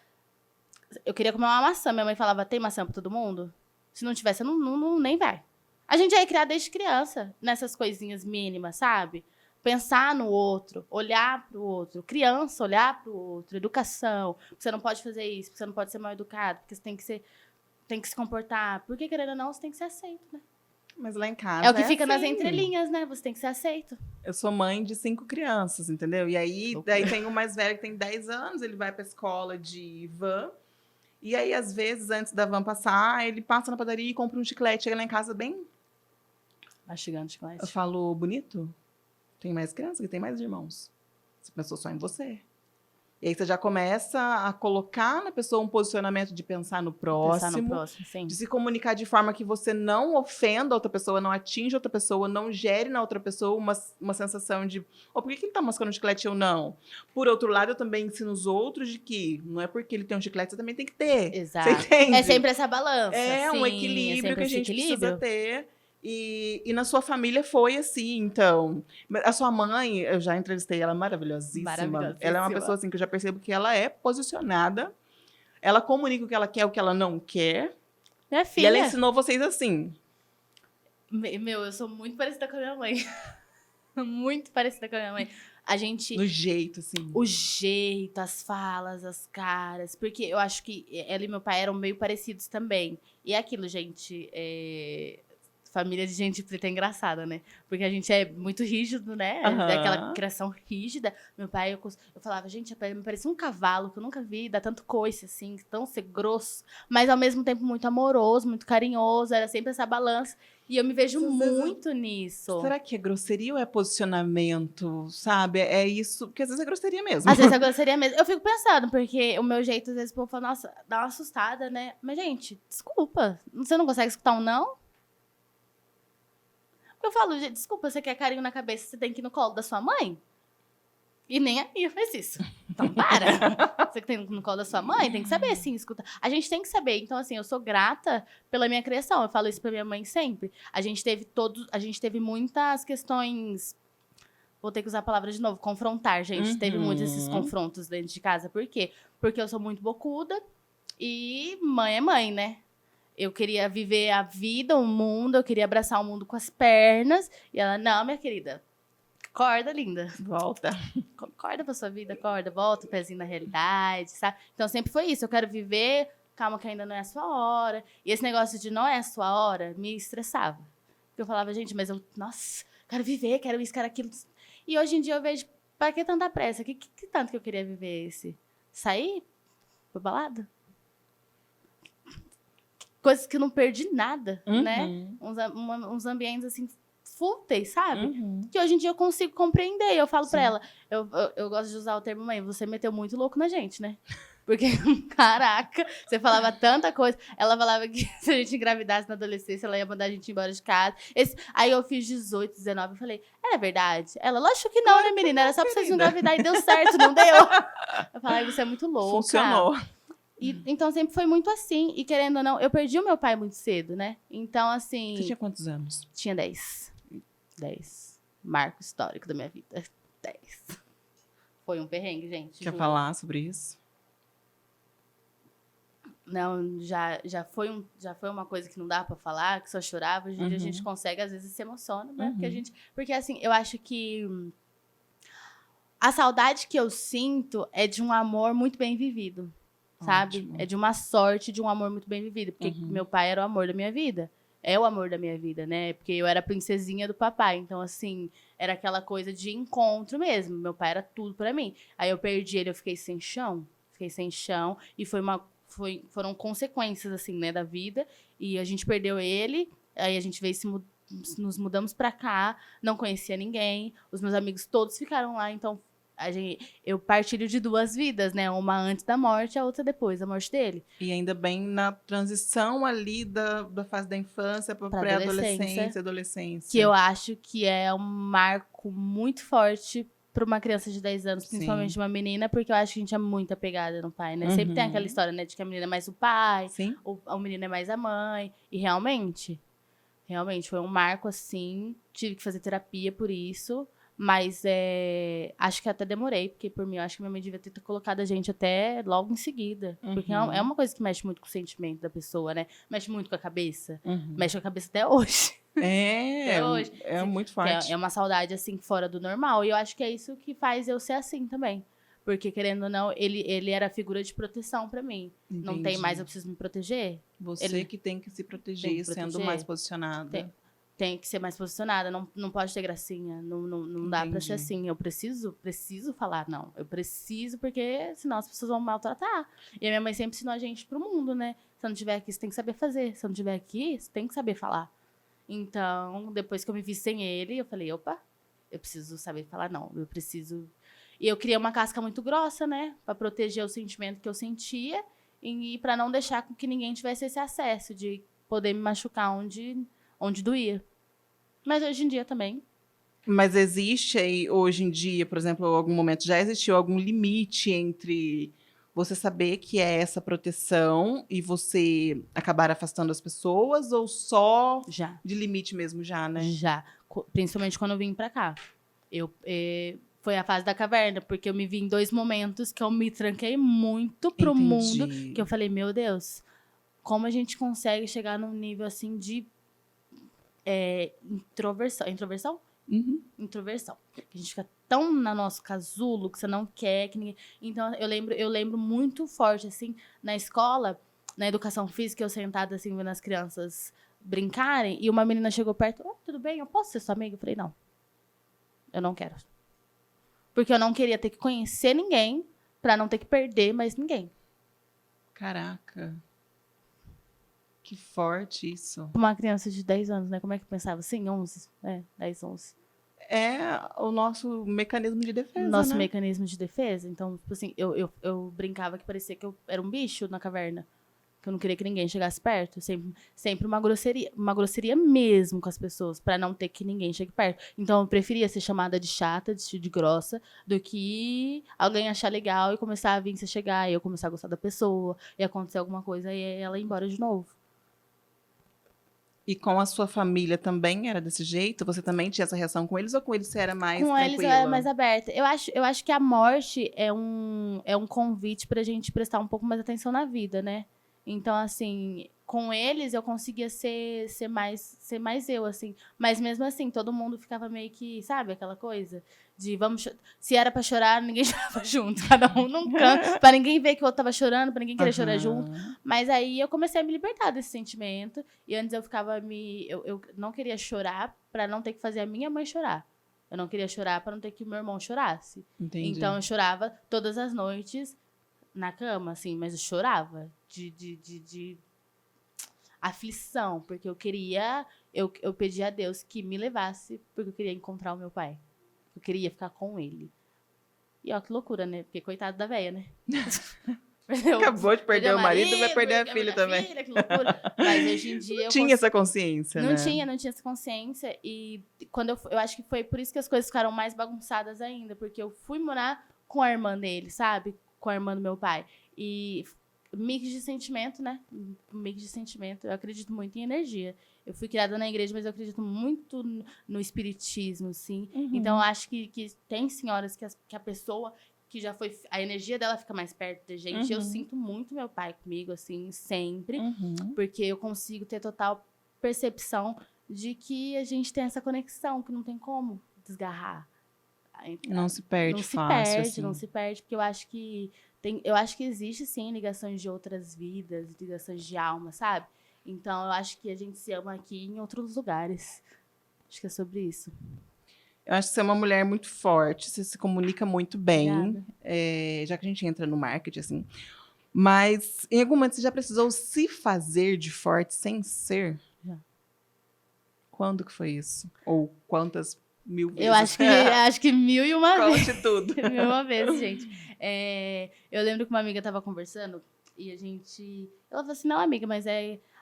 eu queria comer uma maçã. Minha mãe falava, tem maçã pra todo mundo? Se não tivesse, nem vai. A gente é criado desde criança, nessas coisinhas mínimas, sabe? Pensar no outro, olhar pro outro. Criança, olhar pro outro. Educação. Você não pode fazer isso, porque você não pode ser mal educado, porque você tem que se comportar. Porque, querendo ou não, você tem que ser aceito, né? Mas lá em casa É o que fica nas assim. entrelinhas, né? Você tem que ser aceito. Eu sou mãe de 5 crianças, entendeu? E aí, Loucura. daí tem o mais velho que tem 10 anos, ele vai pra escola de van. E aí, às vezes, antes da van passar, ele passa na padaria e compra um chiclete. Chega lá em casa bem... Mastigando Eu chiclete. falo, bonito? Tem mais criança que tem mais irmãos. Você pensou só em você. E aí você já começa a colocar na pessoa um posicionamento de pensar no próximo. Pensar no próximo, sim. De se comunicar de forma que você não ofenda a outra pessoa, não atinja a outra pessoa, não gere na outra pessoa uma sensação de por que ele tá mascando um chiclete ou não? Por outro lado, eu também ensino os outros de que não é porque ele tem um chiclete, você também tem que ter. Exato. Você entende? É sempre essa balança. É um sim, equilíbrio sempre que a esse gente equilíbrio. precisa ter. E na sua família foi assim, então. A sua mãe, eu já entrevistei ela, maravilhosíssima. Maravilhosíssima. Ela é uma pessoa assim que eu já percebo que ela é posicionada. Ela comunica o que ela quer, o que ela não quer. Minha E filha. ela ensinou vocês assim. Meu, eu sou muito parecida com a minha mãe. Muito parecida com a minha mãe. A gente... No jeito, assim. O jeito, as falas, as caras. Porque eu acho que ela e meu pai eram meio parecidos também. E é aquilo, gente. família de gente preta é engraçada, né? Porque a gente é muito rígido, né? Aham. Daquela criação rígida. Meu pai, eu falava, gente, me parecia um cavalo que eu nunca vi, dá tanto coice, assim, tão ser grosso, mas ao mesmo tempo muito amoroso, muito carinhoso, era sempre essa balança. E eu me vejo Às vezes- muito nisso. Será que é grosseria ou é posicionamento, sabe? É isso, porque às vezes é grosseria mesmo. Às vezes eu gostaria mesmo. Eu fico pensando, porque o meu jeito, às vezes, o povo fala, nossa, dá uma assustada, né? Mas, gente, desculpa. Você não consegue escutar um não? Eu falo, gente, desculpa, você quer carinho na cabeça, você tem que ir no colo da sua mãe? E nem a Mia faz isso. Então, para. Você que tem no colo da sua mãe, tem que saber, sim, escutar. A gente tem que saber. Então, assim, eu sou grata pela minha criação. Eu falo isso pra minha mãe sempre. A gente teve muitas questões. Vou ter que usar a palavra de novo, confrontar, gente. Teve muitos esses confrontos dentro de casa. Por quê? Porque eu sou muito bocuda e mãe é mãe, né? Eu queria viver a vida, o mundo, eu queria abraçar o mundo com as pernas. E ela, não, minha querida, acorda, linda. Volta. Acorda pra sua vida, acorda, volta o pezinho na realidade, sabe? Então sempre foi isso, eu quero viver, calma que ainda não é a sua hora. E esse negócio de não é a sua hora me estressava. Porque eu falava, gente, mas eu, nossa, quero viver, quero isso, quero aquilo. E hoje em dia eu vejo, pra que tanta pressa? Que tanto que eu queria viver esse? Sair? Pra balada? Coisas que eu não perdi nada, né? Uns ambientes, assim, fúteis, sabe? Que hoje em dia eu consigo compreender. Eu falo pra ela, eu gosto de usar o termo mãe, você meteu muito louco na gente, né? Porque, caraca, você falava tanta coisa. Ela falava que se a gente engravidasse na adolescência, ela ia mandar a gente embora de casa. Aí eu fiz 18, 19, eu falei, é verdade? Ela, lógico que não, né, menina? Era só pra vocês não engravidar e deu certo, não deu? Eu falei, você é muito louca. Funcionou. Então sempre foi muito assim. E querendo ou não, eu perdi o meu pai muito cedo, né? Então, assim. Você tinha quantos anos? Tinha 10. 10. Marco histórico da minha vida. 10. Foi um perrengue, gente. Quer juro. falar sobre isso? Não, já foi uma coisa que não dá pra falar, que só chorava. Hoje em dia a gente consegue, às vezes se emociona, né? Porque assim, eu acho que a saudade que eu sinto é de um amor muito bem vivido. Sabe? Ótimo. É de uma sorte, de um amor muito bem vivido. Porque meu pai era o amor da minha vida. É o amor da minha vida, né? Porque eu era a princesinha do papai. Então, assim, era aquela coisa de encontro mesmo. Meu pai era tudo pra mim. Aí eu perdi ele, eu fiquei sem chão. E foram consequências, assim, né, da vida. E a gente perdeu ele. Aí a gente veio nos mudamos pra cá. Não conhecia ninguém. Os meus amigos todos ficaram lá. Então, eu partilho de duas vidas, né? Uma antes da morte, a outra depois da morte dele. E ainda bem na transição ali da fase da infância para pré-adolescência, adolescência. Que eu acho que é um marco muito forte para uma criança de 10 anos, principalmente uma menina, porque eu acho que a gente é muito apegada no pai, né? Sempre tem aquela história, né? De que a menina é mais o pai, o menino é mais a mãe. E realmente foi um marco, assim. Tive que fazer terapia por isso. Mas acho que até demorei, porque por mim eu acho que minha mãe devia ter colocado a gente até logo em seguida. Porque é uma coisa que mexe muito com o sentimento da pessoa, né? Mexe muito com a cabeça. Mexe com a cabeça até hoje. Até hoje. É muito forte. É uma saudade, assim, fora do normal. E eu acho que é isso que faz eu ser assim também. Porque, querendo ou não, ele era a figura de proteção pra mim. Entendi. Não tem mais, eu preciso me proteger. Você que tem que se proteger, sendo mais posicionada. Tem que ser mais posicionada, não pode ter gracinha, não dá pra ser assim. Eu preciso falar, não. Eu preciso, porque senão as pessoas vão maltratar. E a minha mãe sempre ensinou a gente pro mundo, né? Se eu não tiver aqui, você tem que saber fazer. Se eu não tiver aqui, você tem que saber falar. Então, depois que eu me vi sem ele, eu falei, opa, eu preciso saber falar, não. Eu preciso... E eu criei uma casca muito grossa, né? Pra proteger o sentimento que eu sentia e pra não deixar com que ninguém tivesse esse acesso de poder me machucar onde doía. Mas hoje em dia também. Mas existe aí, hoje em dia, por exemplo, em algum momento, já existiu algum limite entre você saber que é essa proteção e você acabar afastando as pessoas, ou só de limite mesmo já, né? Já. Principalmente quando eu vim pra cá. Foi a fase da caverna, porque eu me vi em 2 momentos que eu me tranquei muito pro mundo, que eu falei, meu Deus, como a gente consegue chegar num nível assim de introversão. Introversão? Introversão. A gente fica tão no nosso casulo que você não quer que ninguém... Então, eu lembro muito forte, assim, na escola, na educação física, eu sentada, assim, vendo as crianças brincarem, e uma menina chegou perto, tudo bem, eu posso ser sua amiga? Eu falei, não, eu não quero. Porque eu não queria ter que conhecer ninguém pra não ter que perder mais ninguém. Caraca. Que forte isso. Uma criança de 10 anos, né? Como é que pensava? Sim, 11. 10, 11. É o nosso mecanismo de defesa, Nosso né? mecanismo de defesa. Então, tipo assim, eu brincava que parecia que eu era um bicho na caverna. Que eu não queria que ninguém chegasse perto. Sempre uma grosseria mesmo com as pessoas, pra não ter que ninguém chegue perto. Então, eu preferia ser chamada de chata, de grossa, do que alguém achar legal e começar a vir se chegar, e eu começar a gostar da pessoa, e acontecer alguma coisa, e ela ir embora de novo. E com a sua família também era desse jeito? Você também tinha essa reação com eles ou com eles você era mais Com tranquila? eles eu era mais aberta. Eu acho que a morte é um convite pra gente prestar um pouco mais atenção na vida, né? Então, assim, com eles eu conseguia ser mais eu, assim. Mas mesmo assim, todo mundo ficava meio que, sabe, aquela coisa de se era pra chorar, ninguém chorava junto, cada um num canto, pra ninguém ver que o outro tava chorando, pra ninguém querer chorar junto. Mas aí eu comecei a me libertar desse sentimento. E antes eu ficava eu não queria chorar pra não ter que fazer a minha mãe chorar. Eu não queria chorar pra não ter que meu irmão chorasse. Entendi. Então eu chorava todas as noites na cama, assim, mas eu chorava de aflição, porque eu queria, eu pedi a Deus que me levasse, porque eu queria encontrar o meu pai. Eu queria ficar com ele. E ó, que loucura, né? Porque coitado da véia, né? Acabou de perder o marido, vai perder a perdeu filha também. Filha, que loucura. Mas hoje em dia eu Tinha essa consciência, não né? tinha essa consciência. E quando eu acho que foi por isso que as coisas ficaram mais bagunçadas ainda, porque eu fui morar com a irmã dele, sabe? Com a irmã do meu pai. E mix de sentimento, né? Mix de sentimento. Eu acredito muito em energia. Eu fui criada na igreja, mas eu acredito muito no espiritismo, assim. Então, eu acho que tem senhoras que a pessoa que já foi... A energia dela fica mais perto da gente. Eu sinto muito meu pai comigo, assim, sempre. Porque eu consigo ter total percepção de que a gente tem essa conexão, que não tem como desgarrar. Não se perde não se fácil, perde, assim. não se perde, porque eu acho que eu acho que existe sim ligações de outras vidas, ligações de alma, sabe? Então eu acho que a gente se ama aqui em outros lugares. Acho que é sobre isso. Eu acho que você é uma mulher muito forte, você se comunica muito bem, Obrigada. já que a gente entra no marketing, assim. Mas, em algum momento, você já precisou se fazer de forte sem ser? Já. Quando que foi isso? Ou quantas mil vezes? Eu acho que 1001 vezes. Conte tudo. 1001 vezes, gente. Eu lembro que uma amiga tava conversando e ela falou assim, não, amiga, mas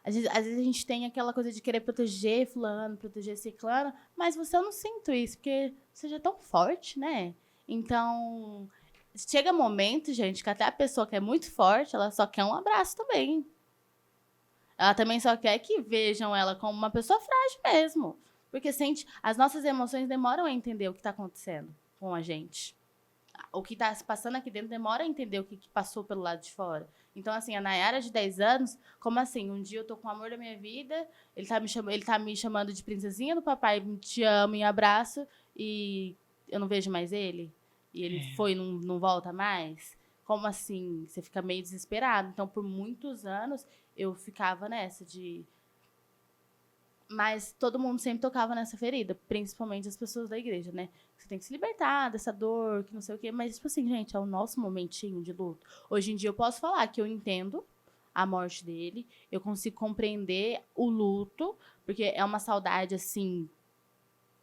às vezes a gente tem aquela coisa de querer proteger fulano, proteger ciclano, mas eu não sinto isso, porque você já é tão forte, né? Então, chega momento, gente, que até a pessoa que é muito forte, ela só quer um abraço também. Ela também só quer que vejam ela como uma pessoa frágil mesmo. Porque as nossas emoções demoram a entender o que está acontecendo com a gente. O que está se passando aqui dentro demora a entender o que passou pelo lado de fora. Então, assim, a Nayara de 10 anos, como assim? Um dia eu tô com o amor da minha vida, ele tá me chamando de princesinha do papai, te amo e abraço, e eu não vejo mais ele? E ele foi e não volta mais? Como assim? Você fica meio desesperado. Então, por muitos anos, eu ficava nessa de... Mas todo mundo sempre tocava nessa ferida, principalmente as pessoas da igreja, né? Você tem que se libertar dessa dor, que não sei o quê. Mas, tipo assim, gente, é o nosso momentinho de luto. Hoje em dia eu posso falar que eu entendo a morte dele, eu consigo compreender o luto, porque é uma saudade, assim,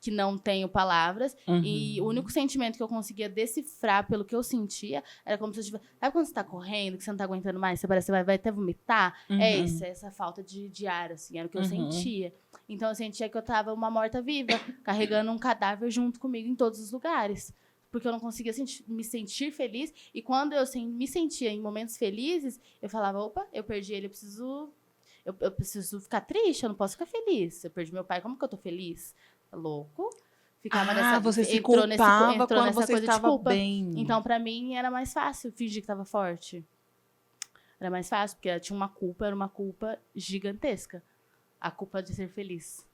que não tenho palavras. E o único sentimento que eu conseguia decifrar pelo que eu sentia era como se eu tivesse... Sabe quando você tá correndo, que você não tá aguentando mais, você parece que vai até vomitar? É isso, é essa falta de ar, assim, era o que eu sentia. Então eu sentia que eu tava uma morta-viva, carregando um cadáver junto comigo em todos os lugares. Porque eu não conseguia me sentir feliz. E quando eu me sentia em momentos felizes, eu falava, opa, eu perdi ele, eu preciso ficar triste, eu não posso ficar feliz. Eu perdi meu pai, como que eu tô feliz? Louco. Ficava nessa... Você se entrou culpava quando nessa você coisa estava de culpa. bem. Então, pra mim, era mais fácil fingir que tava forte. Era mais fácil, porque tinha era uma culpa gigantesca. A culpa de ser feliz.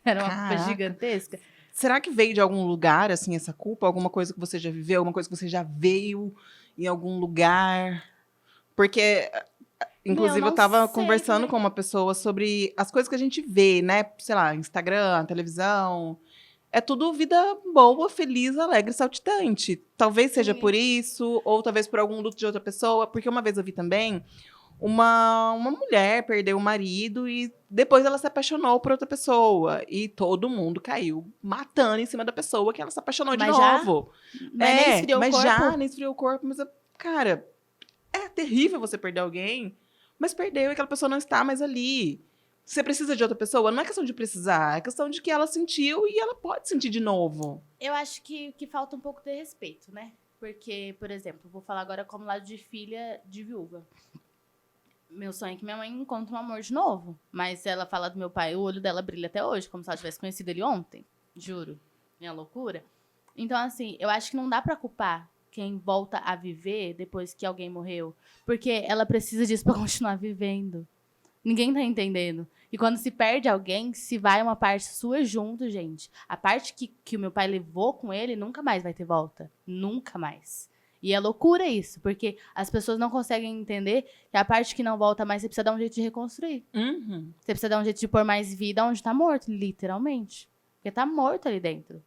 Era uma culpa gigantesca. Será que veio de algum lugar, assim, essa culpa? Alguma coisa que você já viveu? Alguma coisa que você já veio em algum lugar? Porque Inclusive, Meu, eu tava não sei conversando também. com uma pessoa sobre as coisas que a gente vê, né? Sei lá, Instagram, televisão. É tudo vida boa, feliz, alegre, saltitante. Talvez seja por Sim. isso, ou talvez por algum luto de outra pessoa. Porque uma vez eu vi também uma mulher perdeu o marido e depois ela se apaixonou por outra pessoa. E todo mundo caiu matando em cima da pessoa que ela se apaixonou de Mas já? novo. Mas nem esfriou o Mas já corpo? nem esfriou o corpo. Mas, cara, é terrível você perder alguém, mas perdeu e aquela pessoa não está mais ali. Você precisa de outra pessoa? Não é questão de precisar, é questão de que ela sentiu e ela pode sentir de novo. Eu acho que falta um pouco de respeito, né? Porque, por exemplo, vou falar agora como lado de filha de viúva. Meu sonho é que minha mãe encontre um amor de novo. Mas ela fala do meu pai, o olho dela brilha até hoje, como se ela tivesse conhecido ele ontem. Juro. Minha loucura. Então, assim, eu acho que não dá pra culpar quem volta a viver depois que alguém morreu. Porque ela precisa disso pra continuar vivendo. Ninguém tá entendendo. E quando se perde alguém, se vai uma parte sua junto, gente. A parte que o meu pai levou com ele nunca mais vai ter volta. Nunca mais. E é loucura isso, porque as pessoas não conseguem entender que a parte que não volta mais, você precisa dar um jeito de reconstruir. Uhum. Você precisa dar um jeito de pôr mais vida onde tá morto, literalmente. Porque tá morto ali dentro.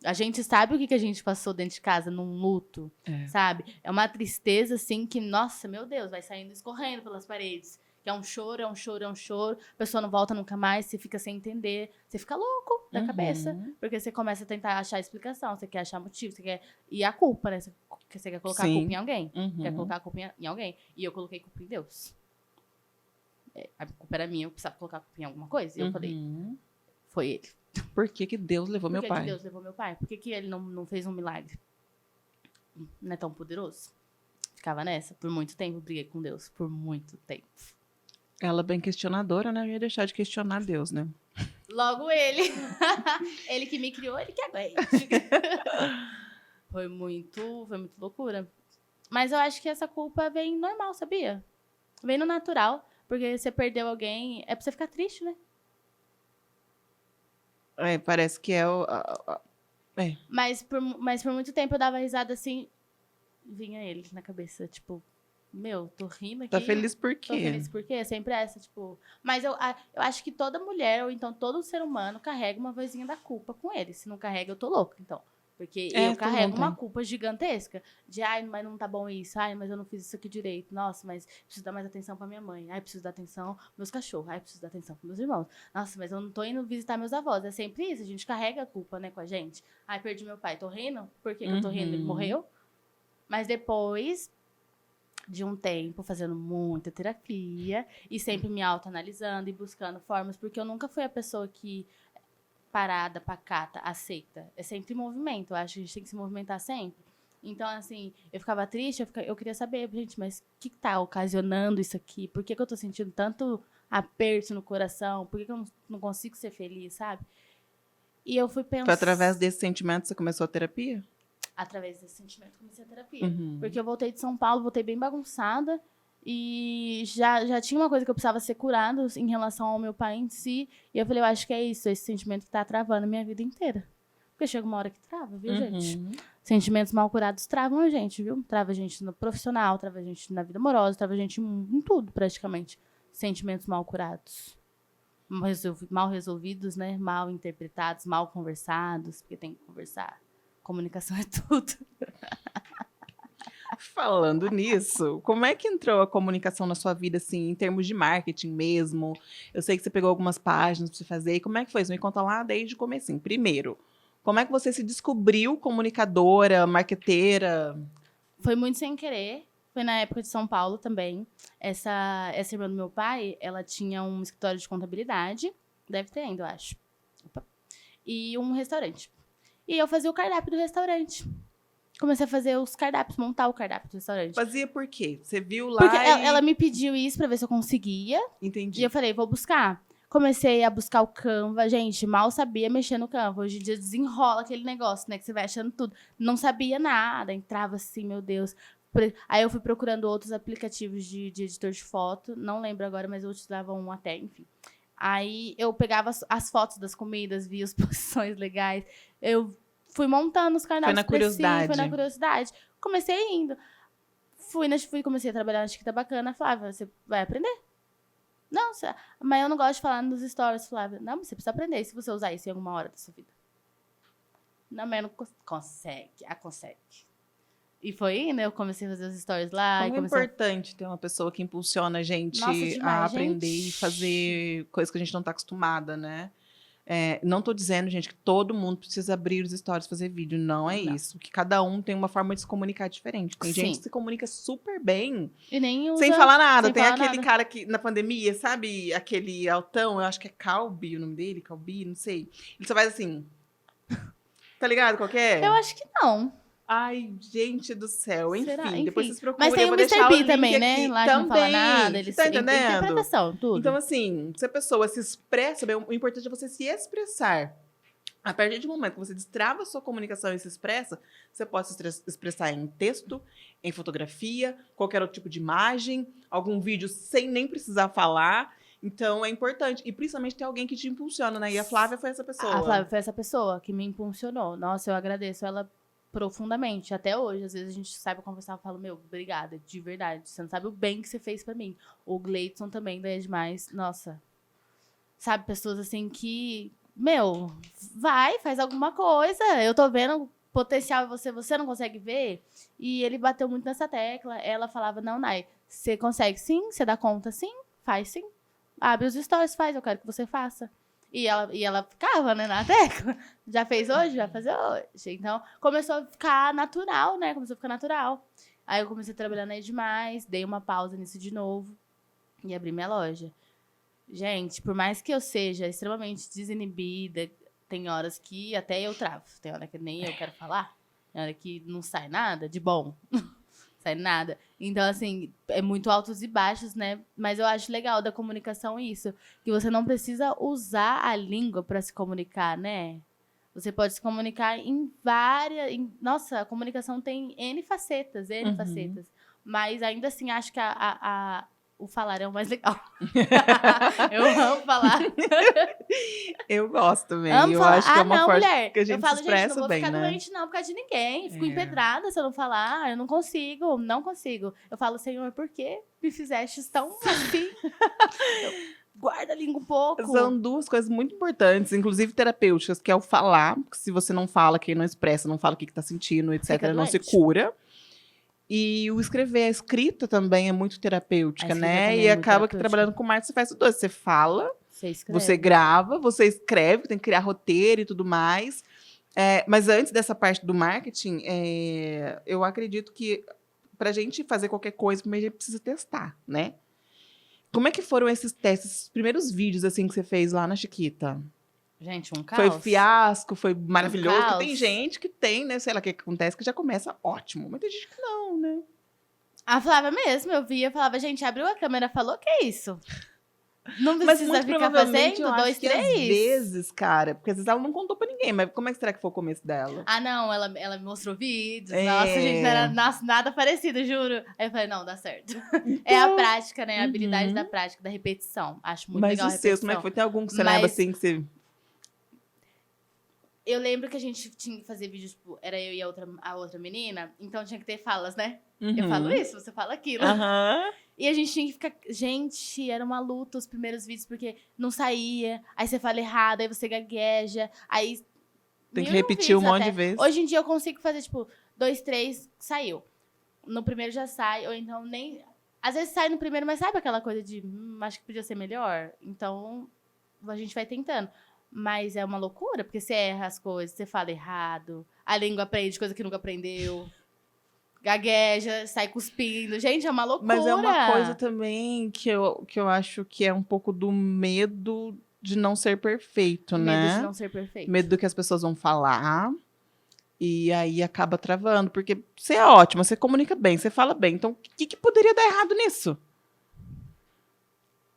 A gente sabe o que a gente passou dentro de casa num luto, sabe? É uma tristeza, assim, que, nossa, meu Deus, vai saindo escorrendo pelas paredes. Que é um choro, é um choro, é um choro. A pessoa não volta nunca mais, você fica sem entender. Você fica louco da cabeça. Porque você começa a tentar achar explicação, você quer achar motivo, você quer... E a culpa, né? Você quer colocar a culpa em alguém. Quer colocar a culpa em alguém. E eu coloquei culpa em Deus. A culpa era minha, eu precisava colocar a culpa em alguma coisa. E eu falei, foi ele. Por que Deus levou meu Por pai? que Deus levou meu pai? Por que ele não fez um milagre? Não é tão poderoso? Ficava nessa. Por muito tempo, briguei com Deus. Por muito tempo. Ela bem questionadora, né? Eu ia deixar de questionar Deus, né? Logo ele. Ele que me criou, ele que aguente. Foi muito loucura. Mas eu acho que essa culpa vem normal, sabia? Vem no natural. Porque você perdeu alguém, é pra você ficar triste, né? Parece que é o... Mas por muito tempo eu dava risada assim, vinha ele na cabeça, tipo, meu, tô rindo aqui. Tá feliz por Tô quê? feliz por quê? É sempre essa, tipo... Mas eu acho que toda mulher, ou então todo ser humano, carrega uma vozinha da culpa com ele. Se não carrega, eu tô louca, então. Porque eu carrego uma culpa gigantesca. De, ai, mas não tá bom isso. Ai, mas eu não fiz isso aqui direito. Nossa, mas preciso dar mais atenção pra minha mãe. Ai, preciso dar atenção pros meus cachorros. Ai, preciso dar atenção pros meus irmãos. Nossa, mas eu não tô indo visitar meus avós. É sempre isso. A gente carrega a culpa, né, com a gente. Ai, perdi meu pai. Tô rindo? Por que eu tô rindo? Ele morreu? Mas depois de um tempo fazendo muita terapia e sempre me autoanalisando e buscando formas, porque eu nunca fui a pessoa que parada, pacata, aceita. É sempre movimento. Eu acho que a gente tem que se movimentar sempre. Então, assim, eu ficava triste, eu queria saber, gente, mas o que tá ocasionando isso aqui? Por que eu tô sentindo tanto aperto no coração? Por que eu não consigo ser feliz, sabe? E eu fui pensar... Foi através desse sentimento que você começou a terapia? Através desse sentimento, comecei a terapia. Porque eu voltei de São Paulo, voltei bem bagunçada. E já tinha uma coisa que eu precisava ser curada em relação ao meu pai em si. E eu falei, eu acho que é isso, esse sentimento que tá travando a minha vida inteira. Porque chega uma hora que trava, viu, gente? Sentimentos mal curados travam a gente, viu? Trava a gente no profissional, trava a gente na vida amorosa, trava a gente em tudo, praticamente. Sentimentos mal curados. Mal resolvidos, né? Mal interpretados, mal conversados, porque tem que conversar. Comunicação é tudo. Falando nisso, como é que entrou a comunicação na sua vida, assim, em termos de marketing mesmo? Eu sei que você pegou algumas páginas para você fazer. E como é que foi? Você me conta lá desde o comecinho. Primeiro, como é que você se descobriu comunicadora, marqueteira? Foi muito sem querer. Foi na época de São Paulo também. Essa irmã do meu pai, ela tinha um escritório de contabilidade. Deve ter ainda, eu acho. Opa. E um restaurante. E eu fazia o cardápio do restaurante. Comecei a fazer os cardápios, montar o cardápio do restaurante. Fazia por quê? Você viu lá Porque ela me pediu isso pra ver se eu conseguia. Entendi. E eu falei, vou buscar. Comecei a buscar o Canva. Gente, mal sabia mexer no Canva. Hoje em dia desenrola aquele negócio, né? Que você vai achando tudo. Não sabia nada. Entrava assim, meu Deus. Aí eu fui procurando outros aplicativos de editor de foto. Não lembro agora, mas eu utilizava um até, enfim. Aí eu pegava as fotos das comidas, via as posições legais. Eu fui montando os cardápios. Foi na curiosidade. Foi na curiosidade. Comecei indo. comecei a trabalhar na Chiquita Bacana, Flávia, você vai aprender? Não, mas eu não gosto de falar nos stories, Flávia. Não, mas você precisa aprender. E se você usar isso em alguma hora da sua vida? Não, mas eu não consegue. Consegue. E foi indo, eu comecei a fazer os stories lá. Como é importante ter uma pessoa que impulsiona a gente a aprender e fazer coisas que a gente não tá acostumada, né? Não tô dizendo, gente, que todo mundo precisa abrir os stories, fazer vídeo. Não é isso. Que cada um tem uma forma de se comunicar diferente. Tem gente que se comunica super bem e nem usa, sem falar nada. Tem aquele cara que, na pandemia, sabe? Aquele altão, eu acho que é Calbi o nome dele, Calbi, não sei. Ele só faz assim. Tá ligado qual que é? Eu acho que não. Ai, gente do céu. Enfim, depois vocês procuram. Mas tem o Mr. B também, né? Lá que também. não fala nada. Eles tá entendendo? Interpretação, tudo. Então, assim, se a pessoa se expressa bem, o importante é você se expressar. A partir do momento que você destrava a sua comunicação e se expressa, você pode se expressar em texto, em fotografia, qualquer outro tipo de imagem, algum vídeo sem nem precisar falar. Então, é importante. E principalmente ter alguém que te impulsiona, né? E a Flávia foi essa pessoa. A Flávia foi essa pessoa que me impulsionou. Nossa, eu agradeço ela profundamente. Até hoje, às vezes a gente sabe conversar, eu falo, meu, obrigada, de verdade. Você não sabe o bem que você fez pra mim. O Gleidson também, daí é demais. Nossa. Sabe, pessoas assim que, meu, faz alguma coisa. Eu tô vendo potencial em você não consegue ver? E ele bateu muito nessa tecla. Ela falava, não, Nai, você consegue sim? Você dá conta sim? Faz sim. Abre os stories, faz, eu quero que você faça. E ela ficava, né, na tecla. Já fez hoje? Vai fazer hoje. Então, começou a ficar natural, né? Começou a ficar natural. Aí eu comecei a trabalhar na Edmais, dei uma pausa nisso de novo e abri minha loja. Gente, por mais que eu seja extremamente desinibida, tem horas que até eu travo. Tem hora que nem eu quero falar. Tem hora que não sai nada de bom. Sai nada. Então, assim, é muito altos e baixos, né? Mas eu acho legal da comunicação isso. Que você não precisa usar a língua para se comunicar, né? Você pode se comunicar em várias... Nossa, a comunicação tem N facetas, N facetas. Mas ainda assim, acho que o falar é o mais legal. Eu amo falar. Eu gosto também. Amo eu falar. acho que é uma forma que a gente eu falo, se expressa gente, não vou bem, ficar né? doente não por causa de ninguém. Fico empedrada se eu não falar. Eu não consigo. Eu falo, Senhor, por que me fizeste tão assim? Guarda a língua um pouco. São duas coisas muito importantes, inclusive terapêuticas, que é o falar. Porque se você não fala, quem não expressa, não fala o que tá sentindo, etc., não se cura. E o escrever, a escrita também é muito terapêutica, né? E acaba que trabalhando com marketing você faz tudo. Você fala, você grava, você escreve, tem que criar roteiro e tudo mais. Mas antes dessa parte do marketing, eu acredito que pra gente fazer qualquer coisa, primeiro a gente precisa testar, né? Como é que foram esses testes, esses primeiros vídeos assim que você fez lá na Chiquita? Gente, um caos. Foi fiasco, foi maravilhoso. Porque tem gente que tem, né? Sei lá o que acontece, que já começa ótimo. Mas tem gente que não, né? A Flávia mesmo, eu via, falava, gente, abriu a câmera, falou, que é isso? Não precisa ficar fazendo 2, 3? Às vezes, cara, porque às vezes ela não contou pra ninguém, mas como é que será que foi o começo dela? Ah, não, ela me mostrou vídeos. Nossa, gente, não era nada parecido, juro. Aí eu falei, não, dá certo. Então, é a prática, né? A habilidade da prática, da repetição. Acho muito legal a repetição. Mas os seus, como é que foi? Tem algum que você lembra assim que você... Eu lembro que a gente tinha que fazer vídeos, tipo, era eu e a outra menina, então tinha que ter falas, né? Eu falo isso, você fala aquilo. E a gente tinha que ficar... Gente, era uma luta os primeiros vídeos, porque não saía, aí você fala errado, aí você gagueja, aí... Tem que repetir um monte de vezes. Hoje em dia eu consigo fazer, tipo, 2, 3, saiu. No primeiro já sai, ou então nem... Às vezes sai no primeiro, mas sabe aquela coisa de... acho que podia ser melhor? Então, a gente vai tentando. Mas é uma loucura, porque você erra as coisas, você fala errado, a língua aprende coisa que nunca aprendeu, gagueja, sai cuspindo. Gente, é uma loucura. Mas é uma coisa também que eu acho que é um pouco do medo de não ser perfeito, né? Medo de não ser perfeito. Medo do que as pessoas vão falar. E aí acaba travando, porque você é ótima, você comunica bem, você fala bem. Então, o que poderia dar errado nisso?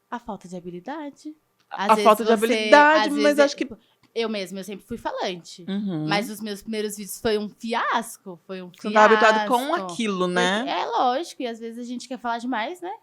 A falta de habilidade. A falta de habilidade, mas acho que... Eu sempre fui falante. Mas os meus primeiros vídeos foi um fiasco. Você não tá habituado com aquilo, né? É lógico, e às vezes a gente quer falar demais, né?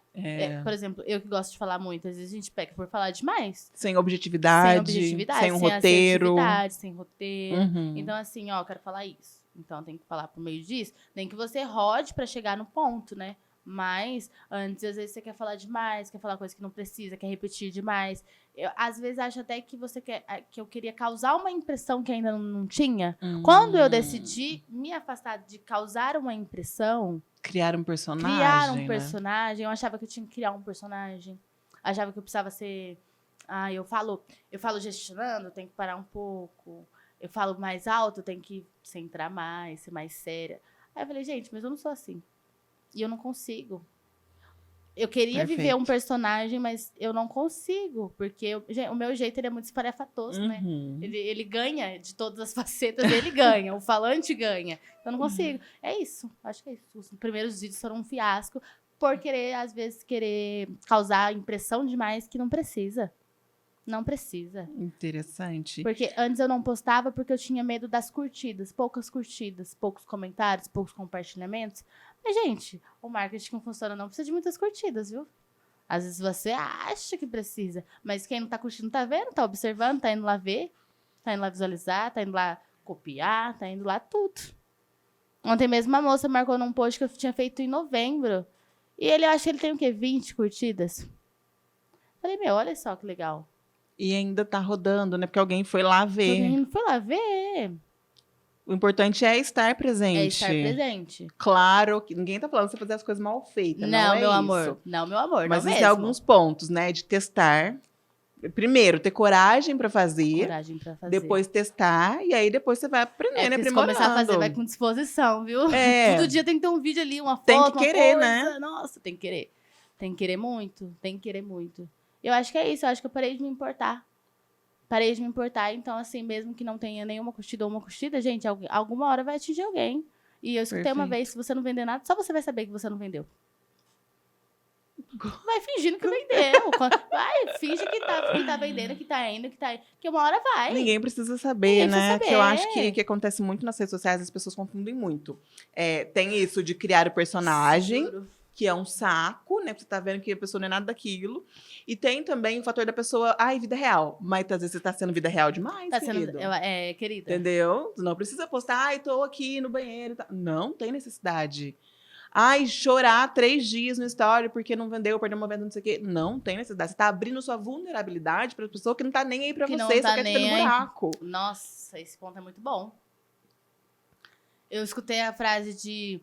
Por exemplo, eu que gosto de falar muito, às vezes a gente peca por falar demais. Sem objetividade, sem um roteiro. Sem roteiro. Então, assim, ó, eu quero falar isso. Então tem que falar por meio disso. Nem que você rode pra chegar no ponto, né? Mas antes, às vezes, você quer falar demais, quer falar coisa que não precisa, quer repetir demais. Eu, às vezes, acho até que você quer que eu queria causar uma impressão que ainda não tinha. Quando eu decidi me afastar de causar uma impressão, Criar um personagem, criar um né? personagem, eu achava que eu tinha que criar um personagem. Achava que eu precisava ser. Ah, eu falo gestionando, tem que parar um pouco. Eu falo mais alto, tem que centrar mais, ser mais séria. Aí eu falei, gente, mas eu não sou assim. E eu não consigo. Eu queria viver um personagem, mas eu não consigo. Porque o meu jeito ele é muito espalhafatoso, né? Ele ganha de todas as facetas, ele ganha. O falante ganha. Eu não consigo. É isso. Acho que é isso. Os primeiros vídeos foram um fiasco por querer, às vezes, causar impressão demais que não precisa. Não precisa. Interessante. Porque antes eu não postava porque eu tinha medo das curtidas. Poucas curtidas, poucos comentários, poucos compartilhamentos. Mas, gente, o marketing que funciona não precisa de muitas curtidas, viu? Às vezes você acha que precisa. Mas quem não tá curtindo tá vendo, tá observando, tá indo lá ver. Tá indo lá visualizar, tá indo lá copiar, tá indo lá tudo. Ontem mesmo uma moça marcou num post que eu tinha feito em novembro. E eu acho que ele tem o quê? 20 curtidas? Falei, meu, olha só que legal. E ainda tá rodando, né? Porque alguém foi lá ver. Alguém foi lá ver. O importante é estar presente. É estar presente. Claro que ninguém tá falando pra você fazer as coisas mal feitas. Não, é meu isso. amor. Não, meu amor. Mas não existem mesmo. alguns pontos, né? De testar. Primeiro, ter coragem pra fazer. Coragem pra fazer. Depois testar. E aí depois você vai aprendendo, Se aprimorando. começar a fazer, vai com disposição, viu? É. Todo dia tem que ter um vídeo ali, uma foto, Tem que querer, uma coisa. né? Nossa, tem que querer. Tem que querer muito. Tem que querer muito. Eu acho que é isso. Eu acho que eu parei de me importar. Parei de me importar. Então, assim, mesmo que não tenha nenhuma curtida ou uma curtida, gente, alguma hora vai atingir alguém. E eu escutei uma vez, se você não vender nada, só você vai saber que você não vendeu. Vai fingindo que vendeu. Vai, finge que tá vendendo, que tá indo, que uma hora vai. Ninguém precisa saber, Ninguém né? precisa Que eu saber. acho que acontece muito nas redes sociais, as pessoas confundem muito. Tem isso de criar o personagem, Juro. que é um saco, né? Você tá vendo que a pessoa não é nada daquilo. E tem também o fator da pessoa, vida real. Mas às vezes você tá sendo vida real demais, Tá querido. sendo, querida. Entendeu? Tu não precisa postar, tô aqui no banheiro. Tá. Não tem necessidade. Chorar 3 dias no story porque não vendeu, perdeu uma venda, não sei o quê. Não tem necessidade. Você tá abrindo sua vulnerabilidade pra pessoa que não tá nem aí pra Que você, não só tá quer te ver no nem aí. buraco. Nossa, esse ponto é muito bom. Eu escutei a frase de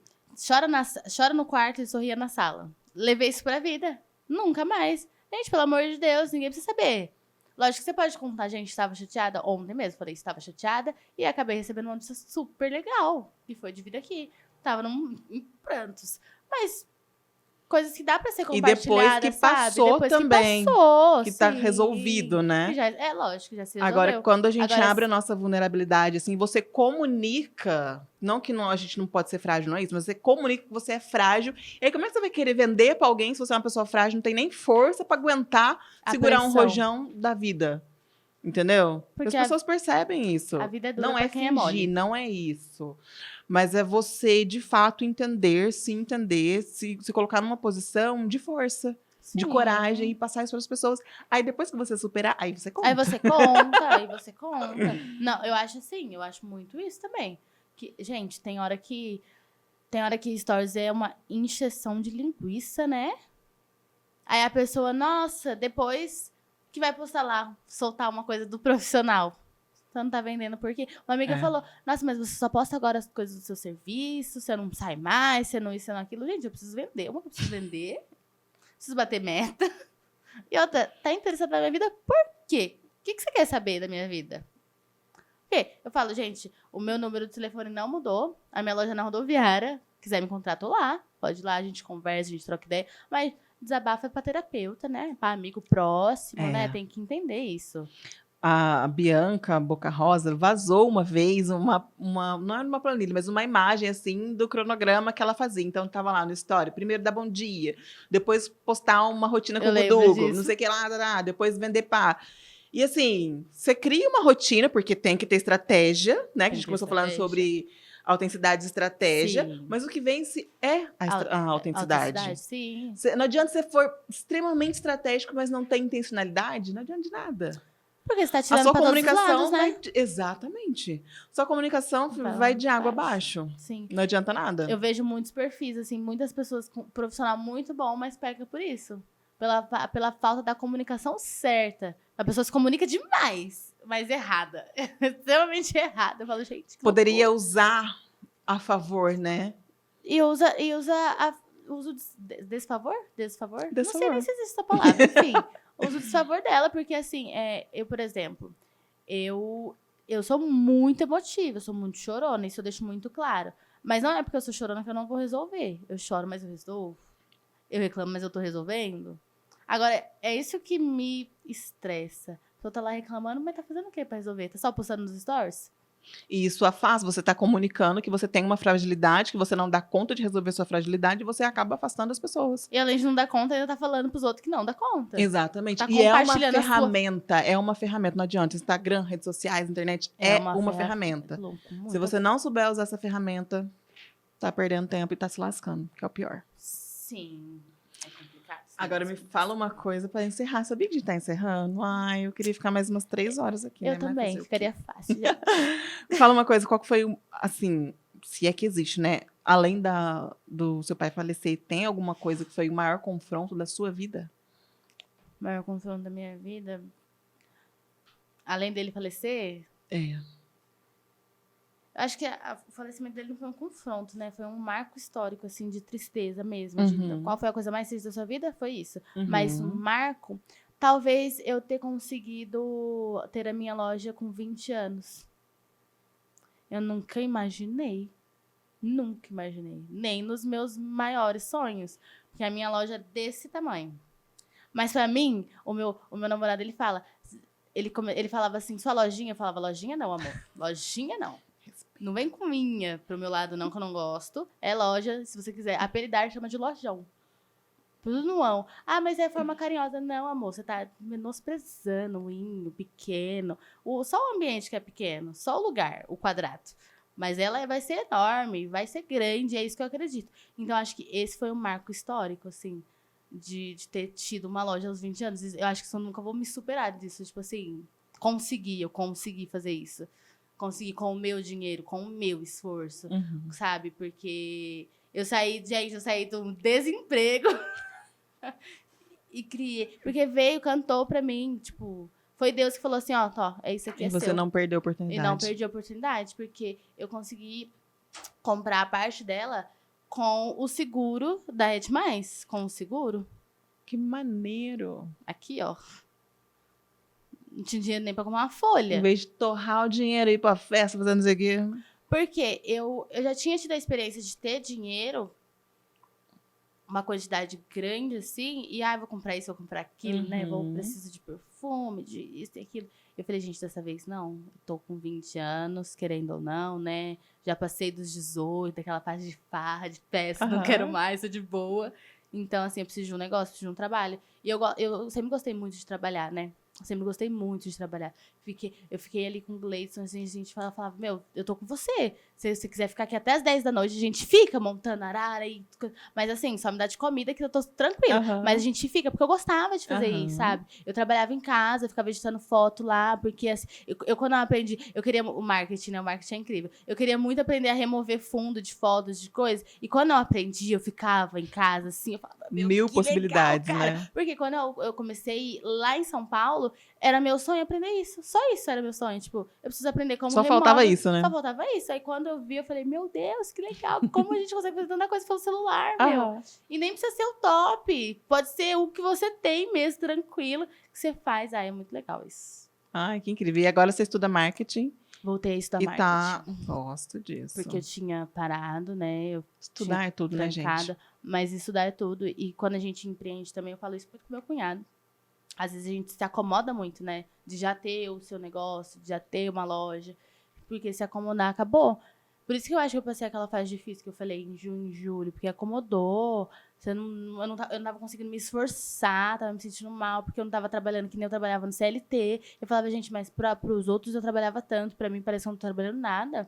chora no quarto e sorria na sala. Levei isso pra vida. Nunca mais. Gente, pelo amor de Deus, ninguém precisa saber. Lógico que você pode contar, gente, estava chateada. Ontem mesmo, falei, estava chateada. E acabei recebendo uma notícia super legal. E foi de vida aqui. Tava em prantos. Mas coisas que dá pra ser compartilhadas, E depois que passou depois também. que passou, Que tá sim. resolvido, né? Lógico, já se resolveu. Agora, quando a gente Agora, abre a nossa vulnerabilidade, assim, você comunica, não que a gente não pode ser frágil, não é isso, mas você comunica que você é frágil. E aí, como é que você vai querer vender pra alguém se você é uma pessoa frágil, não tem nem força pra aguentar segurar um rojão da vida? Entendeu? Porque as pessoas percebem isso. A vida é dura não pra é quem fingir, é mole. não é isso. Mas é você, de fato, entender, se colocar numa posição de força. Sim. De coragem e passar isso para as pessoas. Aí depois que você superar, aí você conta. Aí você conta. Não, eu acho assim, eu acho muito isso também. Que, gente, tem hora que stories é uma encheção de linguiça, né? Aí a pessoa, nossa, depois que vai postar lá, soltar uma coisa do profissional. Você não tá vendendo por quê? Uma amiga falou, nossa, mas você só posta agora as coisas do seu serviço, você não sai mais, você não isso, você não aquilo. Gente, eu preciso vender, preciso bater meta. E outra, tá interessada na minha vida por quê? O que você quer saber da minha vida? Porque eu falo, gente, o meu número de telefone não mudou, a minha loja na rodoviária, quiser me encontrar, tô lá. Pode ir lá, a gente conversa, a gente troca ideia. Mas desabafo é pra terapeuta, né? Pra amigo próximo, né? Tem que entender isso. A Bianca Boca Rosa vazou uma vez não era uma planilha, mas uma imagem assim do cronograma que ela fazia. Então tava lá no story, primeiro dar bom dia, depois postar uma rotina com o Dugo, não sei o que lá, depois vender pá. E assim, você cria uma rotina, porque tem que ter estratégia, né? Que a gente começou falando sobre autenticidade e estratégia, sim. Mas o que vence é a autenticidade. Sim. Não adianta você for extremamente estratégico, mas não tem intencionalidade, não adianta de nada. Porque você tá A tirando sua pra todos os comunicação lados, né? vai... Exatamente. Sua comunicação vai de água abaixo. Sim. Não adianta nada. Eu vejo muitos perfis, assim, muitas pessoas com profissional muito bom, mas peca por isso. Pela falta da comunicação certa. A pessoa se comunica demais, mas errada. Extremamente errada. Eu falo, gente, que Poderia loucura. usar a favor, né? E usa usa o desfavor? Desfavor? Não sei Desfavor. nem se existe essa palavra. Enfim, usa o desfavor dela, porque assim, eu, por exemplo, eu sou muito emotiva, eu sou muito chorona, isso eu deixo muito claro. Mas não é porque eu sou chorona que eu não vou resolver. Eu choro, mas eu resolvo. Eu reclamo, mas eu tô resolvendo. Agora, é isso que me estressa. A pessoa tá lá reclamando, mas tá fazendo o quê pra resolver? Tá só postando nos stories? E isso afasta, você está comunicando que você tem uma fragilidade, que você não dá conta de resolver sua fragilidade e você acaba afastando as pessoas. E além de não dar conta, ainda tá falando pros outros que não dá conta. Exatamente. Tá E é uma compartilhando a sua- ferramenta, não adianta. Instagram, redes sociais, internet é uma ferramenta. É louco, muito. Se você não souber usar essa ferramenta, tá perdendo tempo e tá se lascando, que é o pior. Sim, é complicado. Sim, Agora me sim. fala uma coisa para encerrar. Sabia que a gente tá encerrando? Ai, eu queria ficar mais umas 3 horas aqui, Eu né? Mas também, fazer o quê? ficaria fácil. Já. Fala uma coisa, qual que foi, assim, se é que existe, né? Além do seu pai falecer, tem alguma coisa que foi o maior confronto da sua vida? O maior confronto da minha vida, além dele falecer, É. acho que o falecimento dele não foi um confronto, né? Foi um marco histórico, assim, de tristeza mesmo. Uhum. Qual foi a coisa mais triste da sua vida? Foi isso. Uhum. Mas um marco, talvez eu ter conseguido ter a minha loja com 20 anos. Eu nunca imaginei. Nunca imaginei. Nem nos meus maiores sonhos. Porque a minha loja é desse tamanho. Mas pra mim, o meu namorado, ele fala... Ele falava assim, sua lojinha? Eu falava, lojinha não, amor. Lojinha não. Não vem com minha pro meu lado, não, que eu não gosto. É loja, se você quiser. Apelidar chama de lojão. Tudo no ão. Ah, mas é forma carinhosa. Não, amor, você tá menosprezando o inho pequeno. Só o ambiente que é pequeno. Só o lugar, o quadrado. Mas ela vai ser enorme, vai ser grande, é isso que eu acredito. Então, acho que esse foi um marco histórico, assim, de ter tido uma loja aos 20 anos. Eu acho que eu nunca vou me superar disso. Tipo assim, eu consegui fazer isso. Consegui com o meu dinheiro, com o meu esforço, Uhum. sabe? Porque eu saí do desemprego e criei. Porque veio, cantou pra mim, tipo... Foi Deus que falou assim, ó, é isso aqui, E é você seu. não perdeu a E oportunidade. não perdi a oportunidade, porque eu consegui comprar a parte dela com o seguro da Ed Mais, com o seguro. Que maneiro. Aqui, ó. Não tinha dinheiro nem pra comprar uma folha. Em vez de torrar o dinheiro e ir pra festa, fazendo isso aqui. Porque eu já tinha tido a experiência de ter dinheiro, uma quantidade grande assim, e vou comprar isso, vou comprar aquilo, né? Preciso de perfume, de isso e aquilo. Eu falei, gente, dessa vez não. Eu tô com 20 anos, querendo ou não, né? Já passei dos 18, aquela fase de farra, de festa, não quero mais, tô de boa. Então, assim, eu preciso de um negócio, preciso de um trabalho. E eu sempre gostei muito de trabalhar, né? Eu sempre gostei muito de trabalhar. Eu fiquei ali com o Gleison, assim, a gente falava, meu, eu tô com você. Se você quiser ficar aqui até as 10 da noite, a gente fica montando arara e... Mas assim, só me dá de comida que eu tô tranquila. Mas a gente fica, porque eu gostava de fazer isso, sabe? Eu trabalhava em casa, eu ficava editando foto lá, porque assim, eu quando eu aprendi, eu queria o marketing, né? O marketing é incrível. Eu queria muito aprender a remover fundo de fotos, de coisas. E quando eu aprendi, eu ficava em casa, assim, eu falava, meu, Mil que possibilidades, legal, cara. né? Porque quando eu comecei lá em São Paulo, era meu sonho aprender isso. Só isso era meu sonho. Tipo, eu preciso aprender como Só remove. faltava isso, né? Só faltava isso. Aí quando eu vi, eu falei, meu Deus, que legal. Como a gente consegue fazer tanta coisa pelo celular, meu? E nem precisa ser o top. Pode ser o que você tem mesmo, tranquilo, que você faz. É muito legal isso. Ai, que incrível. E agora você estuda marketing. Voltei a estudar E marketing. Gosto disso. Porque eu tinha parado, né? Estudar é tudo, né, gente? Mas estudar é tudo. E quando a gente empreende também, eu falo isso muito com meu cunhado. Às vezes a gente se acomoda muito, né? De já ter o seu negócio, de já ter uma loja. Porque se acomodar, acabou. Por isso que eu acho que eu passei aquela fase difícil que eu falei em junho, julho. Porque acomodou. Eu não tava conseguindo me esforçar, tava me sentindo mal, porque eu não tava trabalhando que nem eu trabalhava no CLT. Eu falava, gente, mas pros outros eu trabalhava tanto. Pra mim parece que eu não tô trabalhando nada.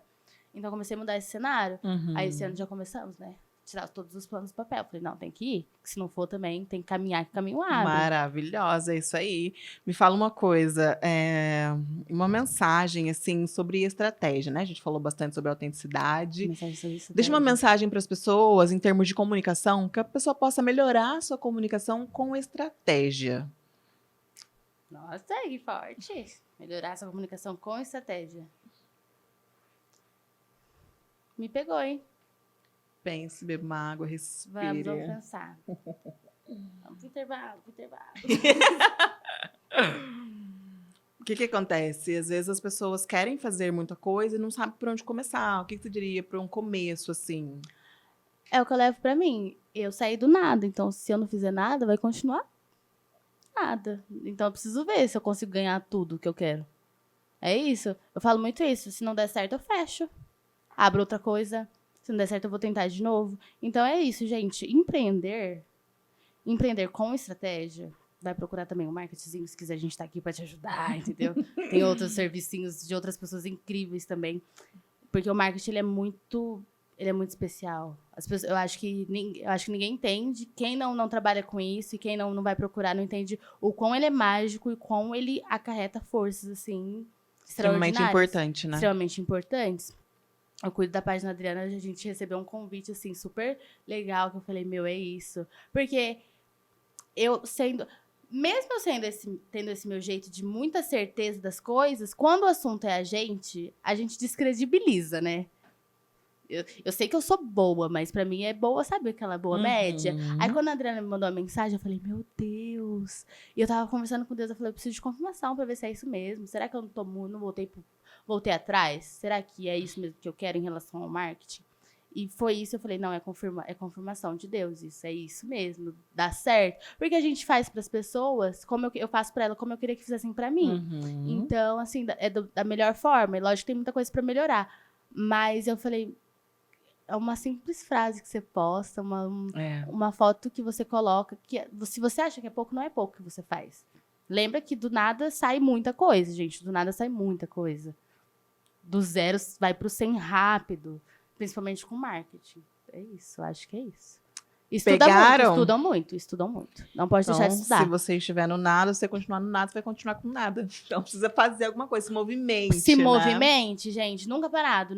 Então eu comecei a mudar esse cenário. Aí esse ano já começamos, né? tirar todos os planos do papel. Falei, não, tem que ir. Se não for também, tem que caminhar, que o caminho abre. Maravilhosa, isso aí. Me fala uma coisa, uma mensagem, assim, sobre estratégia, né? A gente falou bastante sobre autenticidade. Mensagem sobre isso. Deixa uma mensagem para as pessoas, em termos de comunicação, que a pessoa possa melhorar a sua comunicação com estratégia. Nossa, que forte. Melhorar essa comunicação com estratégia. Me pegou, hein? Pense, beba uma água, respire. Vamos pensar. Vamos pro intervalo. O que acontece? Às vezes as pessoas querem fazer muita coisa e não sabem por onde começar. O que você diria para um começo, assim? É o que eu levo pra mim. Eu saí do nada, então se eu não fizer nada, vai continuar nada. Então eu preciso ver se eu consigo ganhar tudo que eu quero. É isso. Eu falo muito isso. Se não der certo, eu fecho. Abro outra coisa. Se não der certo, eu vou tentar de novo. Então é isso, gente. Empreender com estratégia. Vai procurar também o marketingzinho, se quiser, a gente tá aqui pra te ajudar, entendeu? Tem outros servicinhos de outras pessoas incríveis também. Porque o marketing, ele é muito especial. As pessoas, eu acho que ninguém entende. Quem não trabalha com isso e quem não vai procurar não entende o quão ele é mágico e quão ele acarreta forças, assim, Extremamente importante, né? Extremamente importantes. Eu cuido da página Adriana, a gente recebeu um convite, assim, super legal, que eu falei, é isso. Porque mesmo eu tendo esse meu jeito de muita certeza das coisas, quando o assunto é a gente descredibiliza, né? Eu sei que eu sou boa, mas pra mim é boa, sabe aquela boa média? Aí quando a Adriana me mandou uma mensagem, eu falei, meu Deus. E eu tava conversando com Deus, eu falei, eu preciso de confirmação pra ver se é isso mesmo. Será que eu não voltei atrás? Será que é isso mesmo que eu quero em relação ao marketing? E foi isso, eu falei, não, é confirmação de Deus, isso é isso mesmo, dá certo. Porque a gente faz pras pessoas, como eu faço pra ela, como eu queria que fizessem pra mim. Então, assim, da melhor forma. E lógico que tem muita coisa pra melhorar. Mas eu falei, é uma simples frase que você posta, uma foto que você coloca, que se você acha que é pouco, não é pouco que você faz. Lembra que do nada sai muita coisa, gente, do nada sai muita coisa. Do zero vai pro 100 rápido. Principalmente com marketing. É isso, acho que é isso. Estudam muito. Não pode deixar de estudar. Se você estiver no nada, se você continuar no nada, você vai continuar com nada. Então precisa fazer alguma coisa, se movimente, movimente, gente. Nunca parado.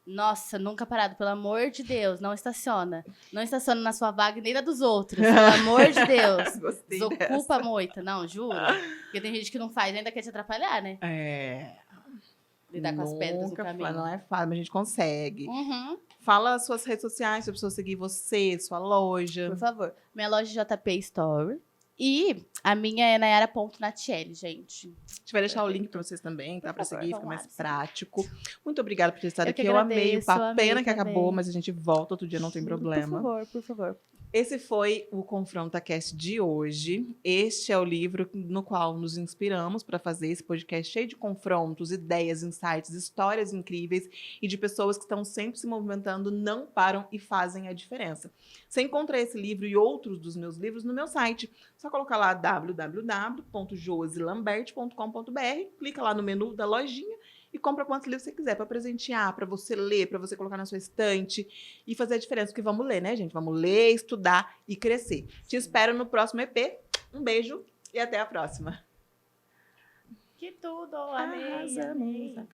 Nossa, nunca parado. Pelo amor de Deus, não estaciona. Não estaciona na sua vaga nem na dos outros. Pelo amor de Deus. Gostei Desocupa dessa. a moita. Não, juro. Porque tem gente que não faz, ainda quer te atrapalhar, né? Lidar com as pedras no caminho. Não é fácil, mas a gente consegue. Fala as suas redes sociais, se a pessoa seguir você, sua loja. Por favor. Minha loja é JP Store. E a minha é Nayara.Natiele, gente. A gente vai deixar o link para vocês também, tá? Para seguir, fica mais prático. Muito obrigada por ter estado aqui. Eu amei o papo. Pena que acabou, mas a gente volta outro dia, não tem problema. Por favor. Esse foi o ConfrontaCast de hoje. Este é o livro no qual nos inspiramos para fazer esse podcast cheio de confrontos, ideias, insights, histórias incríveis e de pessoas que estão sempre se movimentando, não param e fazem a diferença. Você encontra esse livro e outros dos meus livros no meu site. Só colocar lá www.josilambert.com.br, clica lá no menu da lojinha e compra quantos livros você quiser para presentear, para você ler, para você colocar na sua estante e fazer a diferença. Porque vamos ler, né, gente? Vamos ler, estudar e crescer. Te espero no próximo EP. Um beijo e até a próxima. Que tudo! Amei!